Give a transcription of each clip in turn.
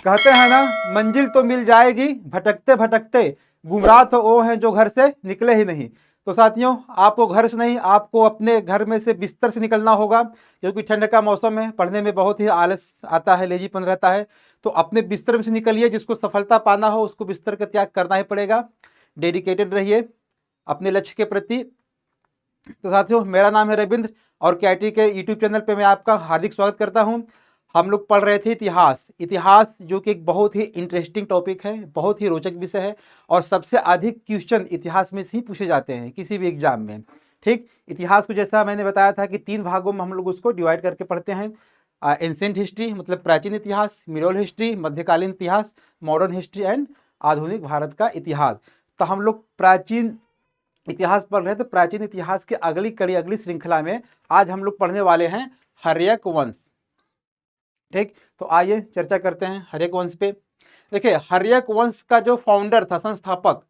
कहते हैं ना, मंजिल तो मिल जाएगी भटकते भटकते, गुमराह तो वो हैं जो घर से निकले ही नहीं। तो साथियों, आपको घर से नहीं, आपको अपने घर में से, बिस्तर से निकलना होगा, क्योंकि ठंड का मौसम है, पढ़ने में बहुत ही आलस आता है, लेजीपन रहता है। तो अपने बिस्तर में से निकलिए, जिसको सफलता पाना हो उसको बिस्तर का त्याग करना ही पड़ेगा। डेडिकेटेड रहिए अपने लक्ष्य के प्रति। तो साथियों, मेरा नाम है रविंद्र और केआईटी के यूट्यूब चैनल पे मैं आपका हार्दिक स्वागत करता हूं। हम लोग पढ़ रहे थे इतिहास। इतिहास जो कि एक बहुत ही इंटरेस्टिंग टॉपिक है, बहुत ही रोचक विषय है, और सबसे अधिक क्वेश्चन इतिहास में से ही पूछे जाते हैं किसी भी एग्जाम में। ठीक, इतिहास को जैसा मैंने बताया था कि 3 भागों में हम लोग उसको डिवाइड करके पढ़ते हैं। एंशिएंट हिस्ट्री मतलब प्राचीन इतिहास, मिडल हिस्ट्री मध्यकालीन इतिहास, मॉडर्न हिस्ट्री एंड आधुनिक भारत का इतिहास। तो हम लोग प्राचीन इतिहास पढ़ रहे हैं, तो प्राचीन इतिहास की अगली कड़ी, अगली श्रृंखला में आज हम लोग पढ़ने वाले हैं हर्यक वंश। ठीक, तो आइए चर्चा करते हैं हर्यक वंश पे। देखिए, हर्यक वंश का जो फाउंडर था, संस्थापक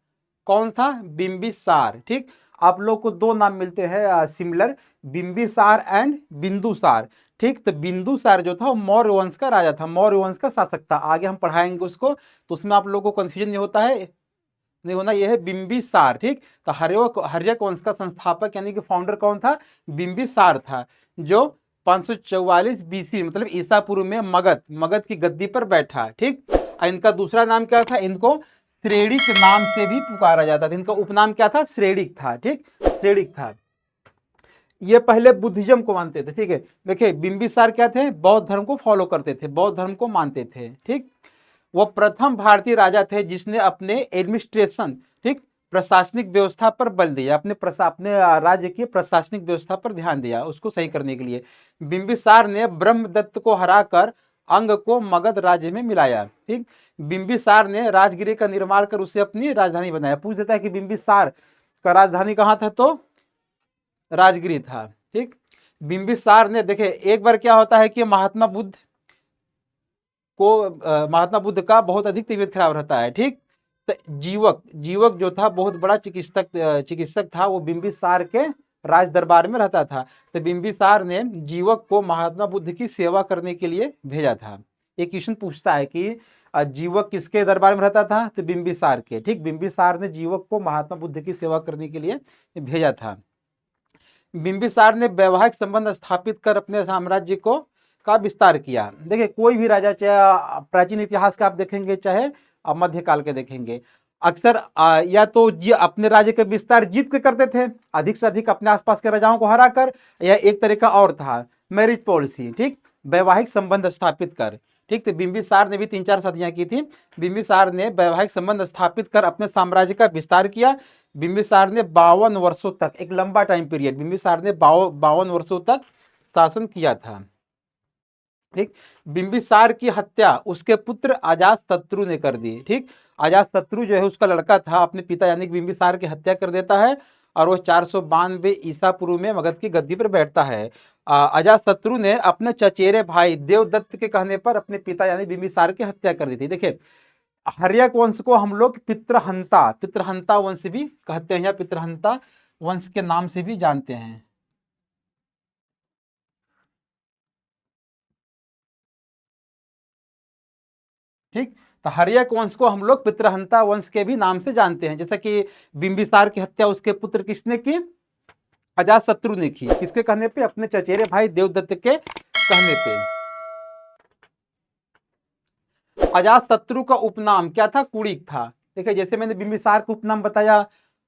कौन था? बिंबिसार। ठीक, आप लोग को 2 नाम मिलते हैं सिमिलर, बिंबिसार एंड बिंदुसार। ठीक, तो बिंदुसार जो था वो मौर्य वंश का राजा था, मौर्य वंश का शासक था। आगे हम पढ़ाएंगे उसको, तो उसमें आप लोगों को कंफ्यूजन नहीं होता है, नहीं होना। यह है बिंबिसार। ठीक, तो हर्यक वंश का संस्थापक यानी कि फाउंडर कौन था? बिंबिसार था, जो 544 बीसी मतलब ईसा पूर्व में मगध की गद्दी पर बैठा। ठीक, इनका दूसरा नाम क्या था? इनको श्रेणिक नाम से भी पुकारा जाता था। इनका उपनाम क्या था? श्रेणिक था। ठीक, श्रेणिक था। ये पहले बुद्धिज्म को मानते थे। ठीक है, देखिए बिंबिसार क्या थे? बौद्ध धर्म को फॉलो करते थे, बौद्ध धर्म को मानते थे। ठीक, वो प्रथम भारतीय राजा थे जिसने अपने एडमिनिस्ट्रेशन, ठीक, प्रशासनिक व्यवस्था पर बल दिया, अपने राज्य की प्रशासनिक व्यवस्था पर ध्यान दिया, उसको सही करने के लिए। बिंबिसार ने ब्रह्मदत्त को हराकर अंग को मगध राज्य में मिलाया। ठीक, बिंबिसार ने राजगिरी का निर्माण कर उसे अपनी राजधानी बनाया। पूछ देता है कि बिंबिसार का राजधानी कहाँ था, तो राजगिरी था। ठीक, बिंबिसार ने, देखे एक बार क्या होता है कि महात्मा बुद्ध का बहुत अधिक तबीयत खराब रहता है। ठीक, तो जीवक जो था बहुत बड़ा चिकित्सक था, वो बिंबिसार के राज दरबार में रहता था। तो बिंबिसार ने जीवक को महात्मा बुद्ध की सेवा करने के लिए भेजा था। एक क्वेश्चन पूछता है कि जीवक किसके दरबार में रहता था? तो बिंबिसार के। ठीक, बिंबिसार ने जीवक को महात्मा बुद्ध की सेवा करने के लिए भेजा था। बिंबिसार ने वैवाहिक संबंध स्थापित कर अपने साम्राज्य का विस्तार किया। देखिए, कोई भी राजा, चाहे प्राचीन इतिहास का आप देखेंगे, चाहे मध्यकाल के देखेंगे, अक्सर या तो अपने राज्य का विस्तार जीत के करते थे, अधिक से अधिक अपने आसपास के राजाओं को हराकर, या एक तरीका और था मैरिज पॉलिसी। ठीक, वैवाहिक संबंध स्थापित कर। ठीक, तो बिंबिसार ने भी 3-4 सदियां की थी। बिंबिसार ने वैवाहिक संबंध स्थापित कर अपने साम्राज्य का विस्तार किया। बिंबिसार ने 52 वर्षों तक, एक लंबा टाइम पीरियड, बिंबिसार ने 52 वर्षों तक शासन किया था। ठीक, बिंबिसार की हत्या उसके पुत्र अजातशत्रु ने कर दी। ठीक, अजातशत्रु जो है उसका लड़का था, अपने पिता यानी कि बिंबिसार की हत्या कर देता है, और वो 492 ईसा पूर्व में मगध की गद्दी पर बैठता है। अजातशत्रु ने अपने चचेरे भाई देवदत्त के कहने पर अपने पिता यानी बिंबिसार की हत्या कर दी थी। देखिए, हर्यक वंश को हम लोग पितृहंता वंश भी कहते हैं, या पितृहंता वंश के नाम से भी जानते हैं। ठीक, तो हर्यक वंश को हम लोग पितृहंता वंश के भी नाम से जानते हैं। जैसा कि बिंबिसार की हत्या उसके पुत्र किसने की? अजातशत्रु ने की। किसके कहने पे? अपने चचेरे भाई देवदत्त के कहने पे। अजातशत्रु का उपनाम क्या था? कुणिक था। देखिए, जैसे मैंने बिंबिसार का उपनाम बताया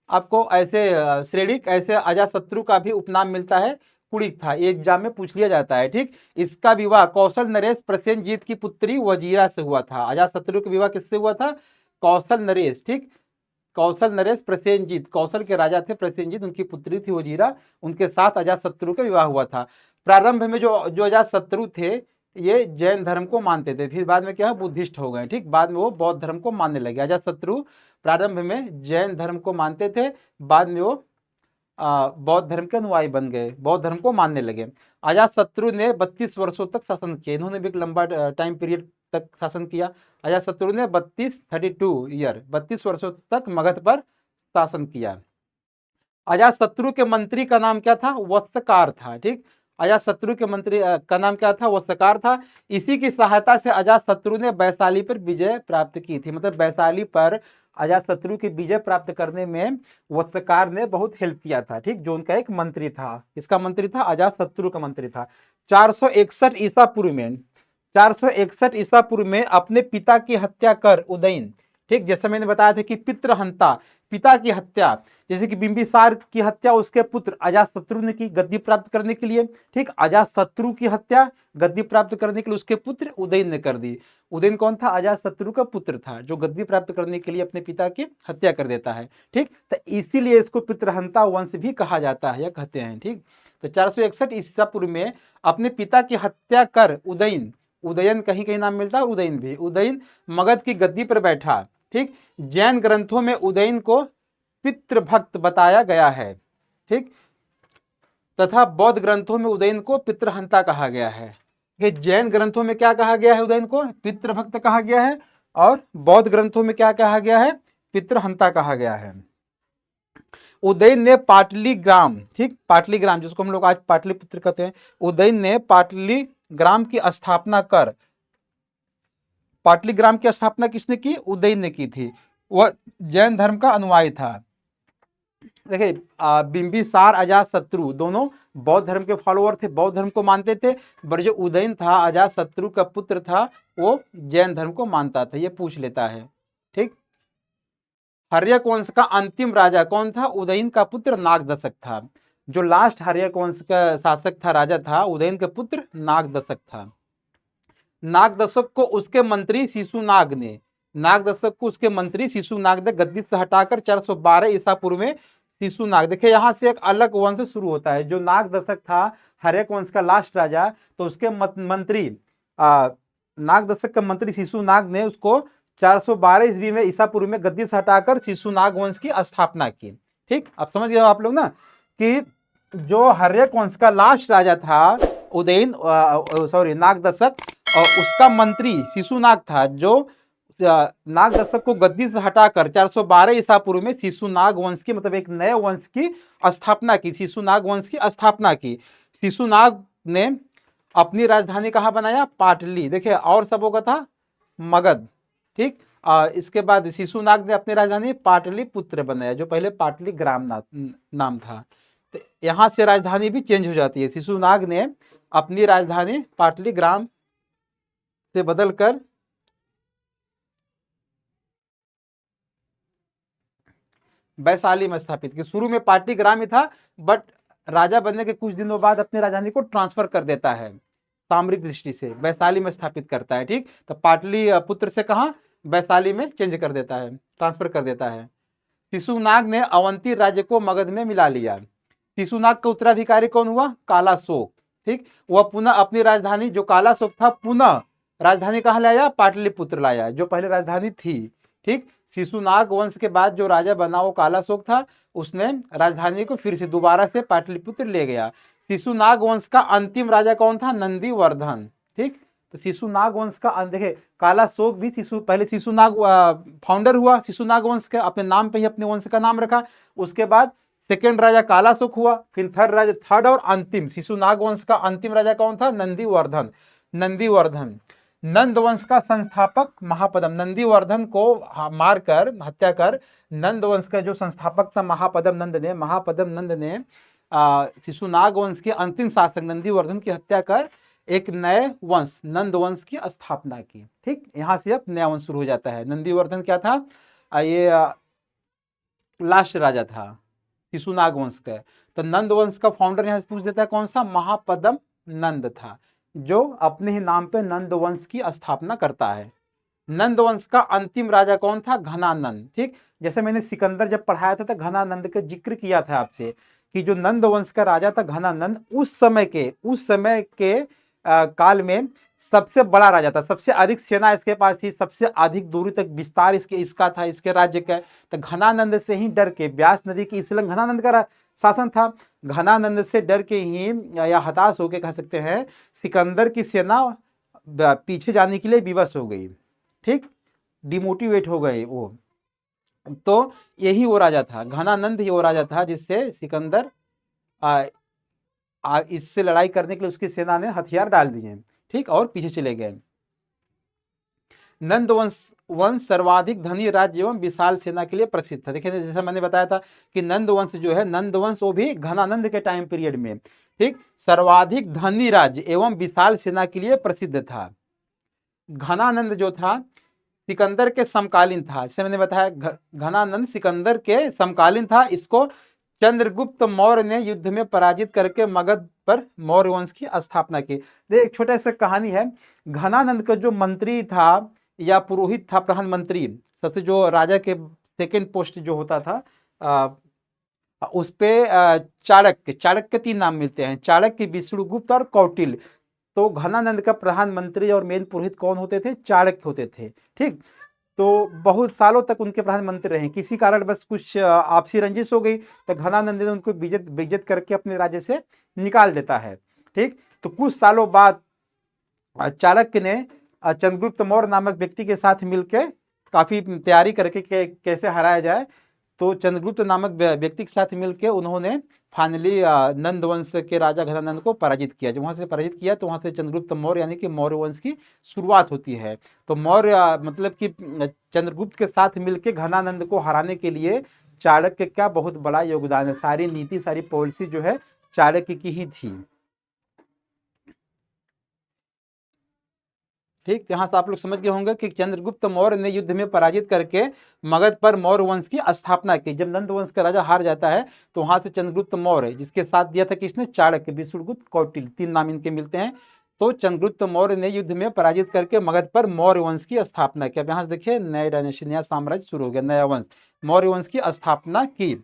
आपको, ऐसे श्रेणिक, ऐसे अजातशत्रु का भी उपनाम मिलता है, कुणिक था। एग्जाम में पूछ लिया जाता है। ठीक, इसका विवाह कौशल नरेश प्रसेनजीत की पुत्री वजीरा से हुआ था। अजातशत्रु का विवाह किससे हुआ था? कौशल नरेश। ठीक, कौशल नरेश प्रसेनजीत, कौशल के राजा थे प्रसेनजीत, उनकी पुत्री थी वजीरा, उनके साथ अजातशत्रु का विवाह हुआ था। प्रारंभ में जो जो अजातशत्रु थे, ये जैन धर्म को मानते थे, फिर बाद में क्या है, बुद्धिस्ट हो गए। ठीक, बाद में वो बौद्ध धर्म को मानने लगे। अजातशत्रु प्रारंभ में जैन धर्म को मानते थे, बाद में वो बौद्ध धर्म के अनुयायी बन गए, बौद्ध धर्म को मानने लगे। अजातशत्रु ने 32 वर्षों तक शासन किया। इन्होंने भी एक लंबा टाइम पीरियड तक शासन किया। अजातशत्रु ने 32 वर्षों तक मगध पर शासन किया। अजातशत्रु के मंत्री का नाम क्या था? वत्सकार था। ठीक, अजातशत्रु के मंत्री का नाम क्या था? वस्त्रकार था। इसी की सहायता से अजातशत्रु ने वैशाली पर विजय प्राप्त की थी। मतलब वैशाली पर अजातशत्रु की विजय प्राप्त करने में वस्त्रकार ने बहुत हेल्प किया था। ठीक, जो उनका एक मंत्री था। किसका मंत्री था? अजातशत्रु का मंत्री था। 461 ईसा पूर्व में 461 ईसा पूर्व में अपने पिता की हत्या कर उदयन, ठीक, जैसे मैंने बताया था कि पितृहंता, पिता की हत्या, जैसे कि बिंबिसार की हत्या उसके पुत्र अजातशत्रु ने की गद्दी प्राप्त करने के लिए। ठीक, अजातशत्रु की हत्या गद्दी प्राप्त करने के लिए उसके पुत्र उदयन ने कर दी। उदयन कौन था? अजातशत्रु का पुत्र था, जो गद्दी प्राप्त करने के लिए अपने पिता की हत्या कर देता है। ठीक, तो इसीलिए इसको पितृहंता वंश भी कहा जाता है या कहते हैं। ठीक, तो 461 ईसा पूर्व में अपने पिता की हत्या कर उदयन, उदयन कहीं कहीं नाम मिलता है, उदयन भी, उदयन मगध की गद्दी पर बैठा। ठीक, जैन ग्रंथों में उदयन को पितृभक्त बताया गया है। ठीक, तथा बौद्ध ग्रंथों में उदयन को पितृहंता कहा गया है। ये जैन ग्रंथों में क्या कहा गया है? उदयन को पितृभक्त कहा गया है। और बौद्ध ग्रंथों में क्या कहा गया है? पितृहंता कहा गया है। उदयन ने पाटलीग्राम, ठीक, पाटलीग्राम जिसको हम लोग आज पाटलिपुत्र कहते हैं, उदयन ने पाटलीग्राम की स्थापना कर, पाटलीग्राम की स्थापना किसने की? उदयन ने की थी। वह जैन धर्म का अनुयायी था। देखिए, बिंबिसार अजातशत्रु दोनों बौद्ध धर्म के फॉलोअर थे, बौद्ध धर्म को मानते थे। पर जो उदयन था, अजातशत्रु का पुत्र था, वो जैन धर्म को मानता था। ये पूछ लेता है। ठीक, हर्यक वंश का अंतिम राजा कौन था? उदयन का पुत्र नागदशक था। जो लास्ट हर्यक वंश का शासक था, राजा था, उदयन के पुत्र नागदशक था। नागदशक को उसके मंत्री शिशुनाग ने, नागदशक को उसके मंत्री शिशुनाग ने गद्दी से हटाकर 412 ईसा पूर्व में शिशुनाग, देखिए यहां से एक अलग वंश शुरू होता है। जो नागदशक था हर्यक वंश का लास्ट राजा, तो उसके मंत्री नागदशक का मंत्री शिशुनाग ने उसको 412 ईस्वी में ईसा पूर्व में गद्दी से हटाकर शिशुनाग वंश की स्थापना की। ठीक, अब समझ गए आप लोग ना कि जो हर्यक वंश का लास्ट राजा था उदयन, सॉरी नागदशक, और उसका मंत्री शिशुनाग था, जो नागदशक को गद्दी से हटाकर 412 ईसा पूर्व में शिशुनाग वंश की, मतलब एक नए वंश की स्थापना की, शिशुनाग वंश की स्थापना की। शिशुनाग ने अपनी राजधानी कहाँ बनाया? पाटली। देखिए, और सबों का था मगध। ठीक, इसके बाद शिशुनाग ने अपनी राजधानी पाटलिपुत्र बनाया, जो पहले पाटलीग्राम नाम था। तो यहां से राजधानी भी चेंज हो जाती है। शिशुनाग ने अपनी राजधानी पाटलीग्राम से बदलकर वैशाली में स्थापित की। शुरू में पाटलीग्राम ही था, बट राजा बनने के कुछ दिनों बाद अपनी राजधानी को ट्रांसफर कर देता है, सामरिक दृष्टि से वैशाली में स्थापित करता है। ठीक, तो पाटली पुत्र से कहा? वैशाली में चेंज कर देता है, ट्रांसफर कर देता है। शिशुनाग ने अवंती राज्य को मगध में मिला लिया। शिशुनाग का उत्तराधिकारी कौन हुआ? कालाशोक। ठीक, वह पुनः अपनी राजधानी, जो कालाशोक था, पुनः राजधानी कहाँ लाया? पाटलिपुत्र लाया, जो पहले राजधानी थी। ठीक, शिशुनाग वंश के बाद जो राजा बना वो कालाशोक था, उसने राजधानी को फिर से दोबारा से पाटलिपुत्र ले गया। शिशुनाग वंश का अंतिम राजा कौन था? नंदीवर्धन। ठीक, तो शिशुनाग वंश का, देखिए कालाशोक भी पहले शिशुनाग फाउंडर हुआ शिशुनाग वंश के, अपने नाम पे ही अपने वंश का नाम रखा। उसके बाद सेकेंड राजा कालाशोक हुआ, फिर थर्ड और अंतिम शिशुनाग वंश का अंतिम राजा कौन था? नंदीवर्धन। नंदीवर्धन नंद वंश का संस्थापक महापदम, नंदीवर्धन को मारकर, हत्या कर, नंद वंश का जो संस्थापक था महापदम नंद ने शिशुनाग वंश के अंतिम शासक नंदीवर्धन की हत्या कर एक नए वंश नंद वंश की स्थापना की। ठीक, यहां से अब नया वंश शुरू हो जाता है। नंदीवर्धन क्या था? ये लास्ट राजा था शिशुनाग वंश का। तो नंद वंश का फाउंडर यहां से पूछ देता है कौन सा? महापदम नंद था, जो अपने ही नाम पे नंद वंश की स्थापना करता है। नंद वंश का अंतिम राजा कौन था? घनानंद। ठीक, जैसे मैंने सिकंदर जब पढ़ाया था तो घनानंद का जिक्र किया था आपसे कि जो नंद वंश का राजा था घनानंद, उस समय के काल में सबसे बड़ा राजा था, सबसे अधिक सेना इसके पास थी, सबसे अधिक दूरी तक विस्तार इसका था, इसके राज्य का। तो घनानंद से ही डर के, ब्यास नदी की इस लंग घनानंद का शासन था। घनानंद से डर के ही या हताश होकर कह सकते हैं, सिकंदर की सेना पीछे जाने के लिए विवश हो गई। ठीक, डिमोटिवेट हो गए वो। तो यही वो राजा था, घनानंद ही वो राजा था जिससे सिकंदर इससे लड़ाई करने के लिए उसकी सेना ने हथियार डाल दिए, ठीक, और पीछे चले गए। नंद वंश सर्वाधिक धनी राज्य एवं विशाल सेना के लिए प्रसिद्ध था। देखिए जैसा मैंने बताया था कि नंद वंश जो है, नंद वंश वो भी घनानंद के टाइम पीरियड में, ठीक, सर्वाधिक धनी राज्य एवं विशाल सेना के लिए प्रसिद्ध था। घनानंद जो था सिकंदर के समकालीन था, जैसे मैंने बताया घनानंद सिकंदर के समकालीन था। इसको चंद्रगुप्त मौर्य ने युद्ध में पराजित करके मगध पर मौर्य वंश की स्थापना की। एक छोटा सा कहानी है, घनानंद का जो मंत्री था या पुरोहित था, प्रधानमंत्री, सबसे जो राजा के सेकंड पोस्ट जो होता था, उस पे चाणक्य 3 नाम मिलते हैं, चाणक्य, विष्णुगुप्त और कौटिल्य। तो घनानंद का प्रधानमंत्री और मेन पुरोहित कौन होते थे? चाणक्य होते थे, ठीक। तो बहुत सालों तक उनके प्रधानमंत्री रहे, किसी कारण बस कुछ आपसी रंजिश हो गई तो घनानंद ने उनको बेइज्जत करके अपने राज्य से निकाल देता है, ठीक। तो कुछ सालों बाद चाणक्य ने चंद्रगुप्त मौर्य नामक व्यक्ति के साथ मिलकर काफी तैयारी करके कैसे हराया जाए, तो चंद्रगुप्त नामक व्यक्ति के साथ मिलकर उन्होंने फाइनली नंद वंश के राजा घनानंद को पराजित किया। जब वहां से पराजित किया तो वहां से चंद्रगुप्त मौर्य यानी कि मौर्य वंश की शुरुआत होती है। तो मौर्य मतलब कि चंद्रगुप्त के साथ मिलकर घनानंद को हराने के लिए चाणक्य का बहुत बड़ा योगदान है। सारी नीति, सारी पॉलिसी जो है चाणक्य की ही थी, ठीक। यहाँ से आप लोग समझ गए होंगे कि चंद्रगुप्त मौर्य ने युद्ध में पराजित करके मगध पर मौर्य वंश की स्थापना की। जब नंद वंश का राजा हार जाता है तो वहां से चंद्रगुप्त मौर्य, जिसके साथ दिया था किसने? चाणक्य, विष्णुगुप्त, कौटिल्य, 3 नाम इनके मिलते हैं। तो चंद्रगुप्त मौर्य ने युद्ध में पराजित करके मगध पर मौर्य वंश की स्थापना की। अब यहाँ से देखिए नया डायनेस्टी, नया साम्राज्य शुरू हो गया, नया वंश, मौर्य वंश की स्थापना की,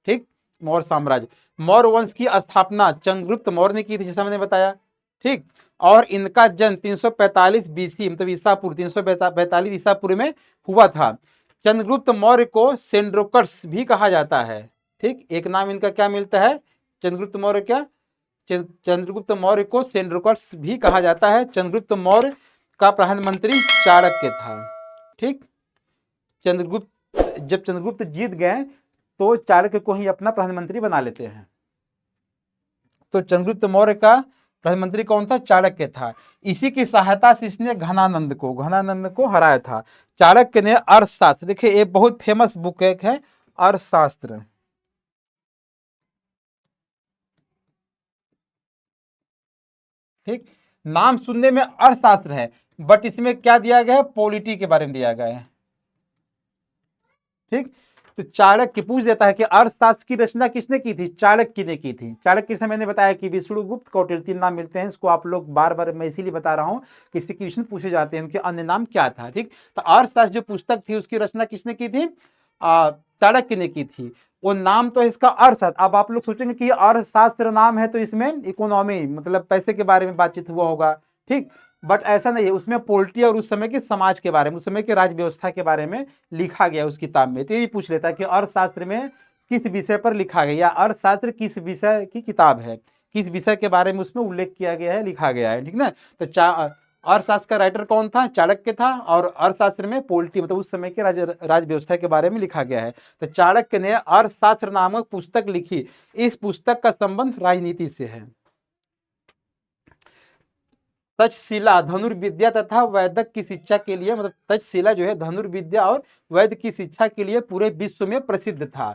ठीक। मौर्य साम्राज्य, मौर्य वंश की स्थापना चंद्रगुप्त मौर्य ने की थी, जैसा मैंने बताया, ठीक। और इनका जन्म 345 बीसी मतलब ईसा पूर्व 345 ईसा पूर्व में हुआ था। चंद्रगुप्त मौर्य को सेंड्रोकर्स भी कहा जाता है, ठीक। एक नाम इनका क्या मिलता है? चंद्रगुप्त मौर्य क्या? चंद्रगुप्त मौर्य को सेंड्रोकर्स भी कहा जाता है। चंद्रगुप्त मौर्य का प्रधानमंत्री चाणक्य था, ठीक। जब चंद्रगुप्त जीत गए तो चाणक्य को ही अपना प्रधानमंत्री बना लेते हैं। तो चंद्रगुप्त मौर्य का प्रधानमंत्री कौन था? चाणक्य था। इसी की सहायता से इसने घनानंद को हराया था। चाणक्य ने अर्थशास्त्र, देखिए ये बहुत फेमस बुक एक है अर्थशास्त्र, ठीक। नाम सुनने में अर्थशास्त्र है बट इसमें क्या दिया गया है? पॉलिटी के बारे में दिया गया है, ठीक। तो चाणक्य पूछ देता है कि अर्थशास्त्र की रचना किसने की थी? चाणक्य ने की थी। चाणक्य से मैंने बताया कि विष्णुगुप्त, कौटिल्य, 3 नाम मिलते हैं। इसको आप लोग बार बार मैं इसीलिए बता रहा हूं कि इससे क्वेश्चन पूछे जाते हैं उनके अन्य नाम क्या था, ठीक। तो अर्थशास्त्र जो पुस्तक थी उसकी रचना किसने की थी? चाणक्य ने की थी। वो नाम तो इसका अर्थशास्त्र। अब आप लोग सोचेंगे कि अर्थशास्त्र नाम है तो इसमें इकोनॉमी मतलब पैसे के बारे में बातचीत हुआ होगा, ठीक। बट ऐसा नहीं है, उसमें पॉलिटी और उस समय के समाज के बारे में, उस समय के राज व्यवस्था के बारे में लिखा गया उस किताब में। तो ये भी पूछ लेता है कि अर्थशास्त्र में किस विषय पर लिखा गया, या अर्थशास्त्र किस विषय की किताब है, किस विषय के बारे में उसमें उल्लेख किया गया है, लिखा गया है, ठीक ना। तो अर्थशास्त्र का राइटर कौन था? चाणक्य था। और अर्थशास्त्र में पॉलिटी मतलब उस समय के राज व्यवस्था के बारे में लिखा गया है। तो चाणक्य ने अर्थशास्त्र नामक पुस्तक लिखी। इस पुस्तक का संबंध राजनीति से है। तक्षशिला धनुर्विद्या तथा वैदक की शिक्षा के लिए, मतलब तक्षशिला जो है धनुर्विद्या और वैद्य की शिक्षा के लिए पूरे विश्व में प्रसिद्ध था,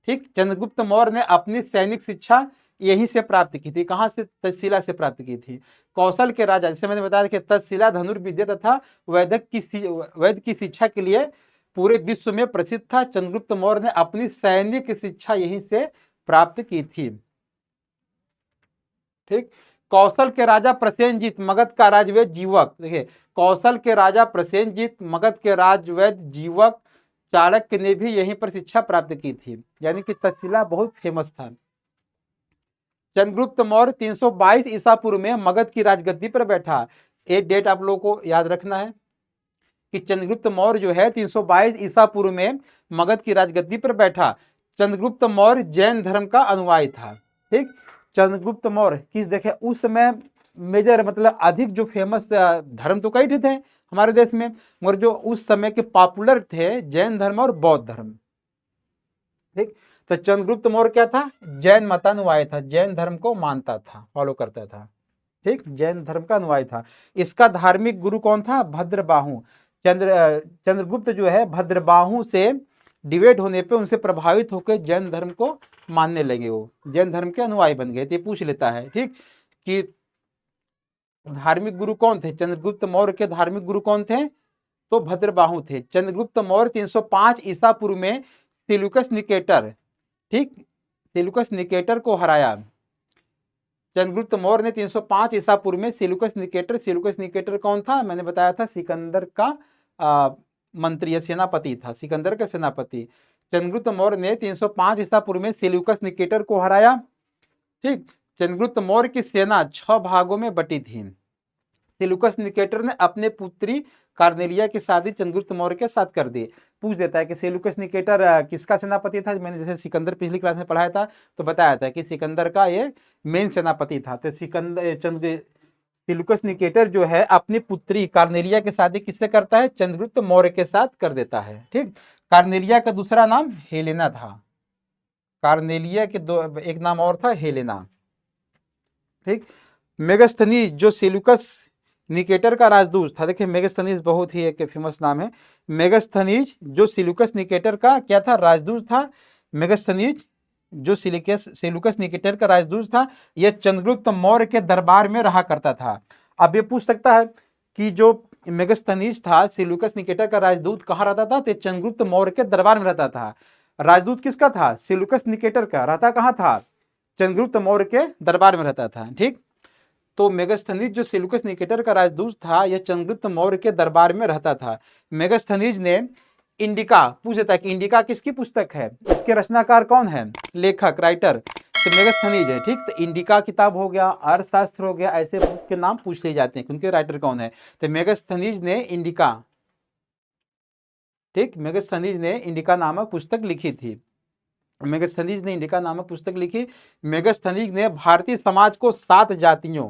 ठीक। चंद्रगुप्त मौर्य ने अपनी सैनिक शिक्षा यहीं से प्राप्त की थी। कहां से? तक्षशिला से प्राप्त की थी। कौशल के राजा, जैसे मैंने बताया कि तक्षशिला धनुर्विद्या तथा वैद्य की शिक्षा के लिए पूरे विश्व में प्रसिद्ध था। चंद्रगुप्त मौर्य ने अपनी सैनिक शिक्षा यहीं से प्राप्त की थी, ठीक। कौशल के राजा प्रसेनजीत मगध का राजवैद्य जीवक, देखिए कौशल के राजा प्रसेनजीत मगध के राजवैद्य जीवक चाणक्य ने भी यहीं पर शिक्षा प्राप्त की थी, यानी कि तक्षशिला बहुत फेमस था। चंद्रगुप्त मौर्य 322 ईसा पूर्व में मगध की राजगद्दी पर बैठा। एक डेट आप लोगों को याद रखना है कि चंद्रगुप्त मौर्य जो है 322 ईसा पूर्व में मगध की राजगद्दी पर बैठा। चंद्रगुप्त मौर्य जैन धर्म का अनुयायी था, ठीक। चंद्रगुप्त मौर्य किस, देखे उस समय मेजर मतलब अधिक जो फेमस धर्म तो कई थे हमारे देश में, मगर जो उस समय के पॉपुलर थे जैन धर्म और बौद्ध धर्म, ठीक। तो चंद्रगुप्त मौर्य क्या था, जैन मतानुयायी था, जैन धर्म को मानता था, फॉलो करता था। ठीक, जैन धर्म का अनुयायी था। इसका धार्मिक गुरु कौन था, भद्रबाहु। चंद्रगुप्त जो है भद्रबाहु से डिबेट होने पे उनसे प्रभावित होकर जैन धर्म को मानने लगे, वो जैन धर्म के अनुयायी बन गए। तो ये पूछ लेता है, ठीक, कि धार्मिक गुरु कौन थे, चंद्रगुप्त मौर्य के धार्मिक गुरु कौन थे, तो भद्रबाहु थे। चंद्रगुप्त मौर्य 305 ईसा पूर्व में सेल्यूकस निकेटर, ठीक, सेल्यूकस निकेटर को हराया। चंद्रगुप्त मौर्य ने 305 ईसा पूर्व में सेल्यूकस निकेटर कौन था, मैंने बताया था सिकंदर का मंत्री या सेनापति था, सिकंदर का सेनापति। चंद्रगुप्त मौर्य ने 305 ईसा पूर्व में सेल्यूकस निकेटर को हराया। ठीक, चंद्रगुप्त मौर्य की सेना 6 भागों में बटी थी। सेल्यूकस निकेटर ने अपने पुत्री कार्नेलिया की शादी चंद्रगुप्त मौर्य के साथ कर दी। पूछ देता है कि सेल्यूकस निकेटर किसका सेनापति था, मैंने जैसे सिकंदर पिछली क्लास में पढ़ाया था तो बताया था कि सिकंदर का ये मेन सेनापति था। तो सेल्यूकस निकेटर जो है अपनी पुत्री कार्नेलिया की शादी किससे करता है, चंद्रगुप्त मौर्य के साथ कर देता है। ठीक, कार्नेलिया का दूसरा नाम हेलेना था, कार्नेलिया के एक नाम और था हेलेना। ठीक, मेगास्थनीज जो सेल्यूकस निकेटर का राजदूत था, देखिए मेगास्थनीज बहुत ही एक फेमस नाम है। मेगास्थनीज जो सेल्यूकस निकेटर का क्या था, राजदूत था। मेगास्थनीज जो सेल्यूकस निकेटर का राजदूत था, यह चंद्रगुप्त मौर्य के दरबार में रहा करता था। अब ये पूछ सकता है कि जो मेगास्थनीज था सेल्यूकस निकेटर का राजदूत कहाँ रहता था, तो चंद्रगुप्त मौर्य के दरबार में रहता था। राजदूत किसका था, सेल्यूकस निकेटर का, रहता कहाँ था, चंद्रगुप्त मौर्य के दरबार में रहता था। ठीक, तो मेगास्थनीज जो सेल्यूकस निकेटर का राजदूत था, यह चंद्रगुप्त मौर्य के दरबार में रहता था। मेगास्थनीज ने इंडिका, पूछ देता है कि इंडिका किसकी पुस्तक है, इसके रचनाकार कौन है, लेखक, राइटर, तो मेगास्थनीज है। ठीक, तो इंडिका किताब हो गया, अर्थशास्त्र हो गया, ऐसे बुक के नाम पूछ लिए जाते हैं कि उनके राइटर कौन है। तो मेगास्थनीज ने इंडिका, ठीक, मेगास्थनीज ने इंडिका नामक पुस्तक लिखी थी। मेगास्थनीज ने इंडिका नामक पुस्तक लिखी। मेगास्थनीज ने भारतीय समाज को 7 जातियों,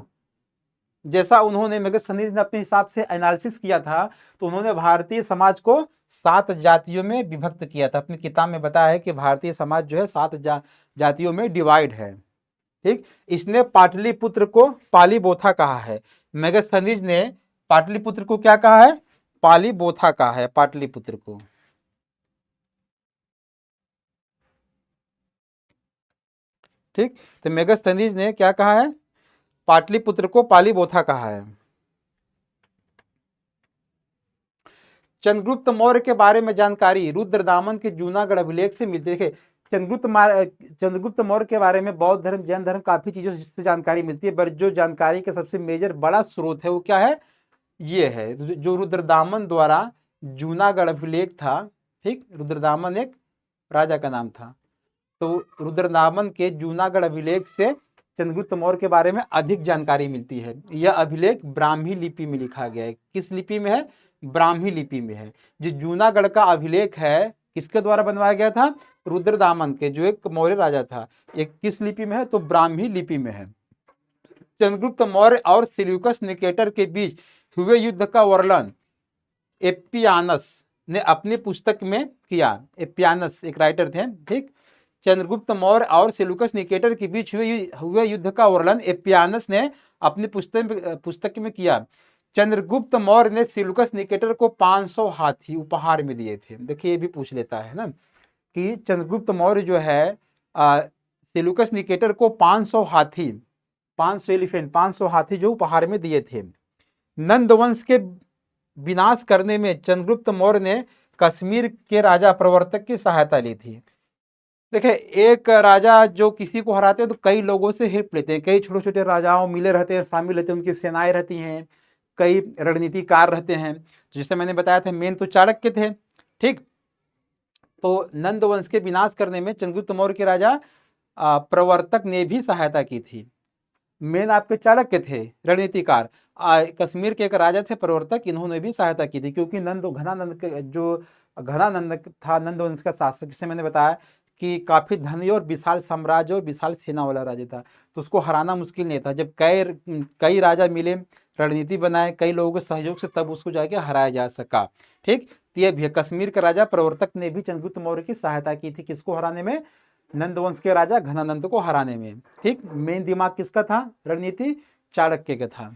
जैसा उन्होंने मेगास्थनीज ने अपने हिसाब से एनालिसिस किया था, तो उन्होंने भारतीय समाज को 7 जातियों में विभक्त किया था। अपनी किताब में बताया है कि भारतीय समाज जो है 7 जातियों में डिवाइड है। ठीक, इसने पाटलिपुत्र को पालीबोथा कहा है। मेगास्थनीज ने पाटलिपुत्र को क्या कहा है, पालीबोथा कहा है, पाटलिपुत्र को। ठीक, तो मेगास्थनीज ने क्या कहा है, पाटलिपुत्र को पालीबोथा कहा है। चंद्रगुप्त मौर्य के बारे में जानकारी रुद्रदामन के जूनागढ़ अभिलेख से मिलती है। चंद्रगुप्त मौर्य के बारे में बौद्ध धर्म, जैन धर्म, काफी चीजों से जानकारी मिलती है, पर जो जानकारी का सबसे मेजर बड़ा स्रोत है वो क्या है, ये है जो रुद्रदामन द्वारा जूनागढ़ अभिलेख था। ठीक, रुद्रदामन एक राजा का नाम था, तो रुद्रदामन के जूनागढ़ अभिलेख से चंद्रगुप्त मौर्य के बारे में अधिक जानकारी मिलती है। यह अभिलेख ब्राह्मी लिपि में लिखा गया है। किस लिपि में है, ब्राह्मी लिपि में है। जो जूनागढ़ का अभिलेख है किसके द्वारा बनवाया गया था, रुद्रदामन के, जो एक मौर्य राजा था। एक किस लिपि में है, तो ब्राह्मी लिपि में है। चंद्रगुप्त मौर्य और सेल्यूकस निकेटर के बीच हुए युद्ध का वर्णन एपियानस ने अपनी पुस्तक में किया। एपियानस एक राइटर थे। ठीक, चंद्रगुप्त मौर्य और सेल्यूकस निकेटर के बीच हुए युद्ध का वर्णन एपियानस ने अपनी पुस्तक में किया। चंद्रगुप्त मौर्य ने सेल्यूकस निकेटर को 500 हाथी उपहार में दिए थे। देखिए ये भी पूछ लेता है ना कि चंद्रगुप्त मौर्य जो है सेल्यूकस निकेटर को 500 हाथी, 500 एलिफेंट, 500 हाथी जो उपहार में दिए थे। नंद वंश के विनाश करने में चंद्रगुप्त मौर्य ने कश्मीर के राजा प्रवर्तक की सहायता ली थी। देखिए एक राजा जो किसी को हराते हैं तो कई लोगों से हेल्प लेते हैं, कई छोटे छोटे राजाओं मिले रहते हैं, शामिल रहते हैं, उनकी सेनाएं रहती हैं, कई रणनीतिकार रहते हैं। जैसे मैंने बताया था मेन तो चाणक्य थे। ठीक, तो नंद वंश के विनाश करने में चंद्रगुप्त मौर्य के राजा प्रवर्तक ने भी सहायता की थी। मेन आपके चाणक्य थे रणनीतिकार, कश्मीर के एक राजा थे प्रवर्तक, इन्होंने भी सहायता की थी, क्योंकि घनानंद था नंद वंश का शासक, जिससे मैंने बताया कि काफी धनी और विशाल साम्राज्य और विशाल सेना वाला राजा था, तो उसको हराना मुश्किल नहीं था। जब कई राजा मिले, रणनीति बनाए कई लोगों के सहयोग से, तब उसको जाके हराया जा सका। ठीक, तो ये भी है। कश्मीर का राजा प्रवर्तक ने भी चंद्रगुप्त मौर्य की सहायता की थी, किसको हराने में? नंदवंश के राजा घनानंद को हराने में। ठीक, मेन दिमाग किसका था? रणनीति चाणक्य का था।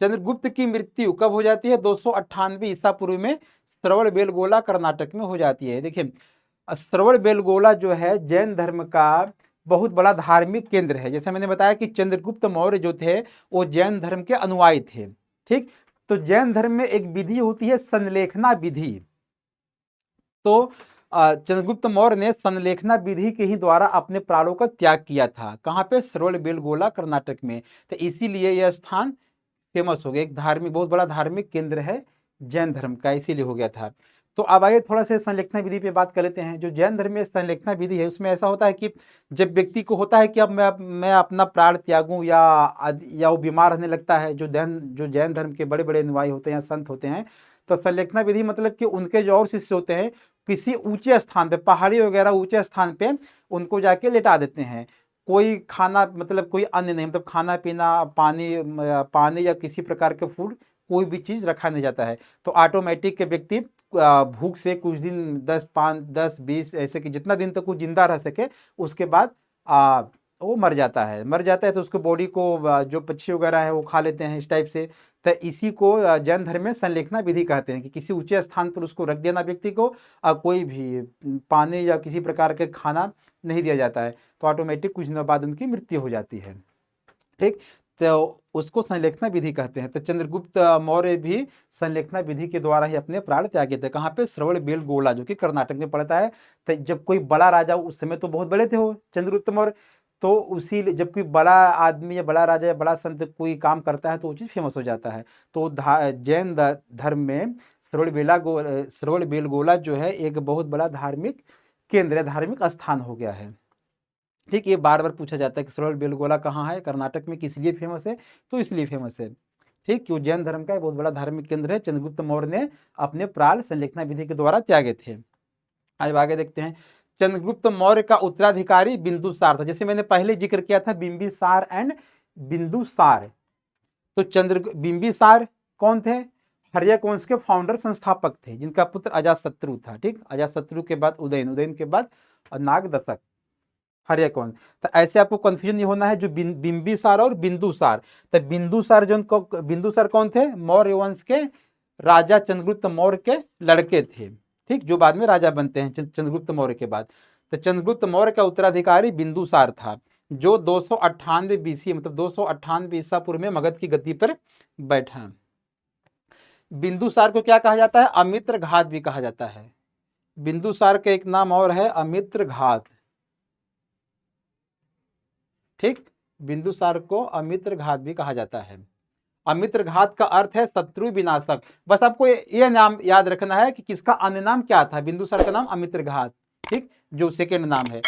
चंद्रगुप्त की मृत्यु कब हो जाती है? 298 ईसा पूर्व में श्रवणबेलगोला कर्नाटक में हो जाती है। देखिए, श्रवणबेलगोला जो है जैन धर्म का बहुत बड़ा धार्मिक केंद्र है। जैसे मैंने बताया कि चंद्रगुप्त मौर्य जो थे वो जैन धर्म के अनुयायी थे। ठीक, तो जैन धर्म में एक विधि होती है संलेखना विधि। तो चंद्रगुप्त मौर्य ने संलेखना विधि के ही द्वारा अपने प्राणों का त्याग किया था। कहाँ पे? श्रवणबेलगोला कर्नाटक में। तो इसीलिए यह स्थान फेमस हो गया, एक धार्मिक बहुत बड़ा धार्मिक केंद्र है जैन धर्म का, इसीलिए हो गया था। तो अब आइए थोड़ा सा संलेखना विधि पे बात कर लेते हैं। जो जैन धर्म में संलेखना विधि है उसमें ऐसा होता है कि जब व्यक्ति को होता है कि अब मैं अपना प्राण त्यागूं या वो बीमार रहने लगता है, जो जैन धर्म के बड़े बड़े अनुयायी होते हैं, संत होते हैं, तो संलेखना विधि मतलब कि उनके जो और शिष्य होते हैं किसी ऊंचे स्थान पे, पहाड़ी वगैरह ऊंचे स्थान पे उनको जाके लेटा देते हैं। कोई खाना मतलब कोई अन्य नहीं, मतलब खाना पीना, पानी या किसी प्रकार के फूड कोई भी चीज रखा नहीं जाता है। तो ऑटोमेटिक के व्यक्ति भूख से कुछ दिन 10-20 ऐसे कि जितना दिन तक वो जिंदा रह सके, उसके बाद वो मर जाता है। तो उसको बॉडी को जो पक्षी वगैरह है वो खा लेते हैं, इस टाइप से। तो इसी को जैन धर्म में संलेखना विधि कहते हैं कि किसी ऊंचे स्थान पर उसको रख देना व्यक्ति को, कोई भी पानी या किसी प्रकार के खाना नहीं दिया जाता है, तो ऑटोमेटिक कुछ दिनों बाद उनकी मृत्यु हो जाती है। ठीक, तो उसको संलेखना विधि कहते हैं। तो चंद्रगुप्त मौर्य भी संलेखना विधि के द्वारा ही अपने प्राण त्यागे थे। कहाँ पे? श्रवणबेलगोला, जो कि कर्नाटक में पड़ता है। तो जब कोई बड़ा राजा, उस समय तो बहुत बड़े थे वो चंद्रगुप्त मौर्य, तो उसी जब कोई बड़ा आदमी या बड़ा राजा या बड़ा संत कोई काम करता है तो वो चीज़ फेमस हो जाता है। तो जैन धर्म में श्रवणबेलगोला जो है एक बहुत बड़ा धार्मिक केंद्र, धार्मिक स्थान हो गया है। ठीक, ये बार बार पूछा जाता है कि श्रवणबेलगोला कहाँ है, कर्नाटक में, किस लिए फेमस है? तो इसलिए फेमस है। ठीक, क्यों? जैन धर्म का बहुत बड़ा धार्मिक केंद्र है। चंद्रगुप्त मौर्य ने अपने प्राण संलेखना विधि के द्वारा त्यागे थे। अब आगे देखते हैं। चंद्रगुप्त मौर्य का उत्तराधिकारी बिंदुसार था। जैसे मैंने पहले जिक्र किया था बिंबिसार एंड बिंदुसार। तो बिंबिसार कौन थे? हर्यक वंश के फाउंडर, संस्थापक थे, जिनका पुत्र अजातशत्रु था। ठीक, अजातशत्रु के बाद उदयन के बाद नागदशक, हर्यक वंश। तो ऐसे आपको कंफ्यूजन नहीं होना है, जो बिंबिसार और बिंदुसार। तो बिंदुसार कौन थे? मौर्य वंश के राजा चंद्रगुप्त मौर्य के लड़के थे। ठीक, जो बाद में राजा बनते हैं चंद्रगुप्त मौर्य के बाद। तो चंद्रगुप्त मौर्य का उत्तराधिकारी बिंदुसार था, जो 298 बीसी मतलब 298 ईसा पूर्व में मगध की गद्दी पर बैठा। बिंदुसार को क्या कहा जाता है? अमित्र घात भी कहा जाता है। बिंदुसार का एक नाम और है अमित्र घात। ठीक, बिंदुसार को अमित्र घात भी कहा जाता है। अमित्र घात का अर्थ है शत्रु विनाशक। बस आपको ये नाम याद रखना है कि किसका अन्य नाम क्या था। बिंदुसार का नाम अमित्र घात, ठीक, जो सेकेंड नाम है।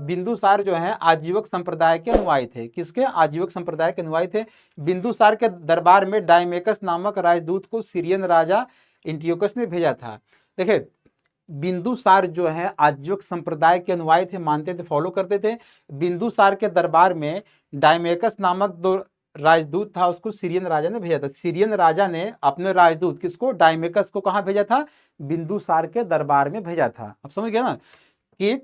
बिंदुसार जो है आजीवक संप्रदाय के अनुयायी थे। किसके? आजीवक संप्रदाय के अनुयायी थे। बिंदुसार के दरबार में डायमेकस नामक राजदूत को सीरियन राजा एंटियोकस ने भेजा था। देखिए, बिंदुसार जो है आजीवक संप्रदाय के अनुयायी थे, मानते थे, फॉलो करते थे। बिंदुसार के दरबार में डायमेकस नामक दो राजदूत था, उसको सीरियन राजा ने भेजा था। सीरियन राजा ने अपने राजदूत किसको? डायमेकस को कहाँ भेजा था? बिंदुसार के दरबार में भेजा था। अब समझ गया ना कि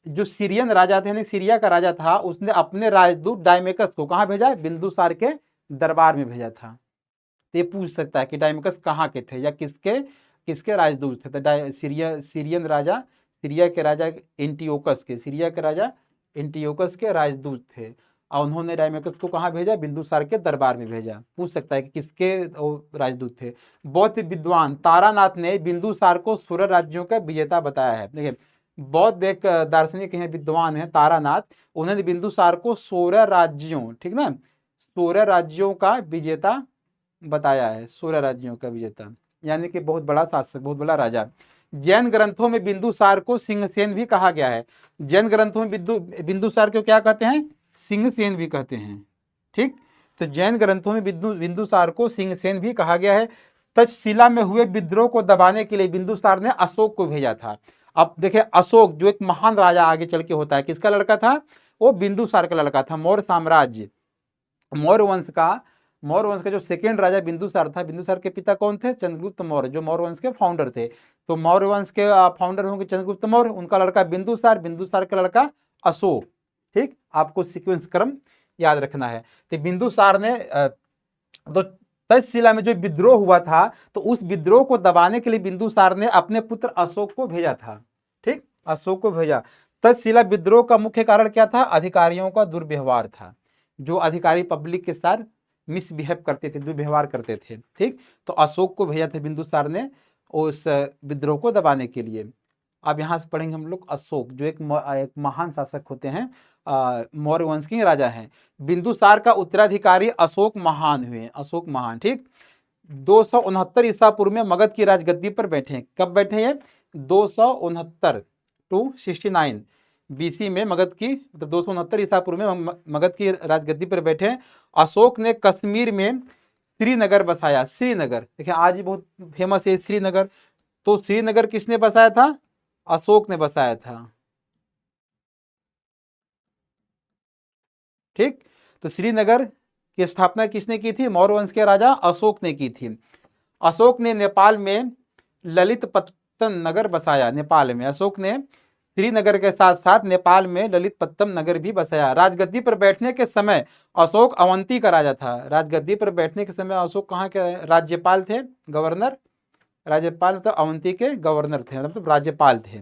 जो सीरियन राजा थे, सीरिया का राजा था, उसने अपने राजदूत डायमेकस को कहाँ भेजा? बिंदुसार के दरबार में भेजा था। तो ये पूछ सकता है कि डायमेकस कहाँ के थे या किसके राजदूत थे? तो सीरियन राजा, सीरिया के राजा एंटियोकस के, सीरिया के राजा एंटियोकस के राजदूत थे, और उन्होंने डायमेकस को कहाँ भेजा? बिंदुसार के दरबार में भेजा। पूछ सकता है कि किसके राजदूत थे। बौद्ध विद्वान तारानाथ ने बिंदुसार को 16 राज्यों का विजेता बताया है। देखिए, बौद्ध एक दार्शनिक हैं, विद्वान है तारानाथ, उन्होंने बिंदुसार को 16 राज्यों, ठीक ना, 16 राज्यों का विजेता बताया है। 16 राज्यों का विजेता, यानी कि बहुत बड़ा शासक, बहुत बड़ा राजा। जैन ग्रंथों में बिंदुसार को सिंहसेन भी कहा गया है। जैन ग्रंथों में बिंदुसार को क्या कहते हैं? सिंहसेन भी कहते हैं। ठीक, तो जैन ग्रंथों में बिंदुसार को सिंहसेन भी कहा गया है। तक्षशिला में हुए विद्रोह को दबाने के लिए बिंदुसार ने अशोक को भेजा था। अब देखिए, अशोक जो एक महान राजा आगे चल के होता है, किसका लड़का था? वो बिंदुसार का लड़का था। मौर्य साम्राज्य मौर्य वंश का जो सेकेंड राजा बिंदुसार था, बिंदुसार के पिता कौन थे? चंद्रगुप्त मौर्य, जो मौर्य वंश के फाउंडर थे। तो मौर्य वंश के फाउंडर होंगे चंद्रगुप्त मौर्य, उनका लड़का बिंदुसार, बिंदुसार का लड़का अशोक। ठीक, आपको सीक्वेंस क्रम याद रखना है। तो बिंदुसार ने तो तक्षशिला में जो विद्रोह हुआ था, तो उस विद्रोह को दबाने के लिए बिंदुसार ने अपने पुत्र अशोक को भेजा था। ठीक, अशोक को भेजा। तक्षशिला विद्रोह का मुख्य कारण क्या था? अधिकारियों का दुर्व्यवहार था। जो अधिकारी पब्लिक के साथ मिसबिहेव करते थे, दुर्व्यवहार करते थे। ठीक, तो अशोक को भेजा था बिंदुसार ने उस विद्रोह को दबाने के लिए। अब यहाँ से पढ़ेंगे हम लोग अशोक, जो एक महान शासक होते हैं, मौर्य वंश के राजा हैं। बिंदुसार का उत्तराधिकारी अशोक महान हुए, अशोक महान। ठीक, 269 ईसा पूर्व में मगध की राजगद्दी पर बैठे। कब बैठे हैं? 269 टू 69 बीसी में मगध की, मतलब 269 ईसा पूर्व में मगध की राजगद्दी पर बैठे। अशोक ने कश्मीर में श्रीनगर बसाया। श्रीनगर देखिए आज भी बहुत फेमस है श्रीनगर। तो श्रीनगर किसने बसाया था? अशोक ने बसाया था। ठीक, तो श्रीनगर की स्थापना किसने की थी? मौर्य वंश के राजा अशोक ने की थी। अशोक ने नेपाल में ललितपत्तन नगर बसाया। नेपाल में अशोक ने श्रीनगर के साथ साथ नेपाल में ललितपत्तम नगर भी बसाया। राजगद्दी पर बैठने के समय अशोक अवंती का राजा था। राजगद्दी पर बैठने के समय अशोक कहाँ के राज्यपाल थे? गवर्नर। राज्यपाल मतलब अवंती के गवर्नर थे, मतलब राज्यपाल थे।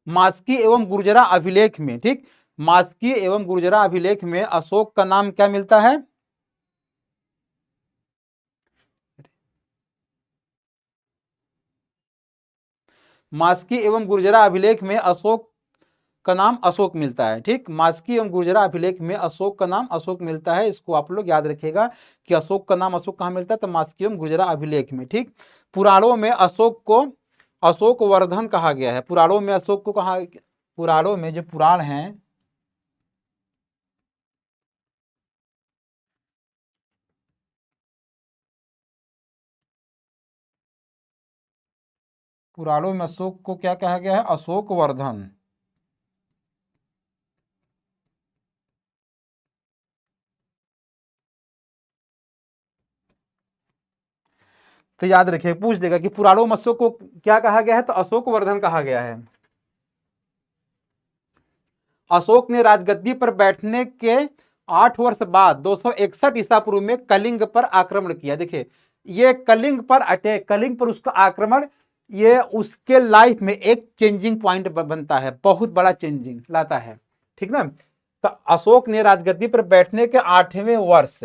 मास्की एवं गुर्जरा अभिलेख में, ठीक, मास्की एवं गुर्जरा अभिलेख में अशोक का नाम क्या मिलता है? मास्की एवं गुर्जरा अभिलेख में अशोक का नाम अशोक मिलता है। ठीक, मास्की एवं गुर्जरा अभिलेख में अशोक का नाम अशोक मिलता है। इसको आप लोग याद रखिएगा कि अशोक का नाम अशोक कहाँ मिलता है? तो मास्की एवं गुर्जरा अभिलेख में। ठीक, पुराणों में अशोक को अशोक वर्धन कहा गया है। पुराणों में अशोक को कहा, पुराणों में जो पुराण हैं, पुराणों में अशोक को क्या कहा गया है? अशोक वर्धन। तो याद रखिए, पूछ देगा कि पुराणों में अशोक को क्या कहा गया है? तो अशोक वर्धन कहा गया है। अशोक ने राजगद्दी पर बैठने के 8 वर्ष बाद 261 ईसा पूर्व में कलिंग पर आक्रमण किया। देखिए ये कलिंग पर अटैक, कलिंग पर उसका आक्रमण, ये उसके लाइफ में एक चेंजिंग पॉइंट बनता है, बहुत बड़ा चेंजिंग लाता है। ठीक ना। तो अशोक ने राजगद्दी पर बैठने के 8वें वर्ष,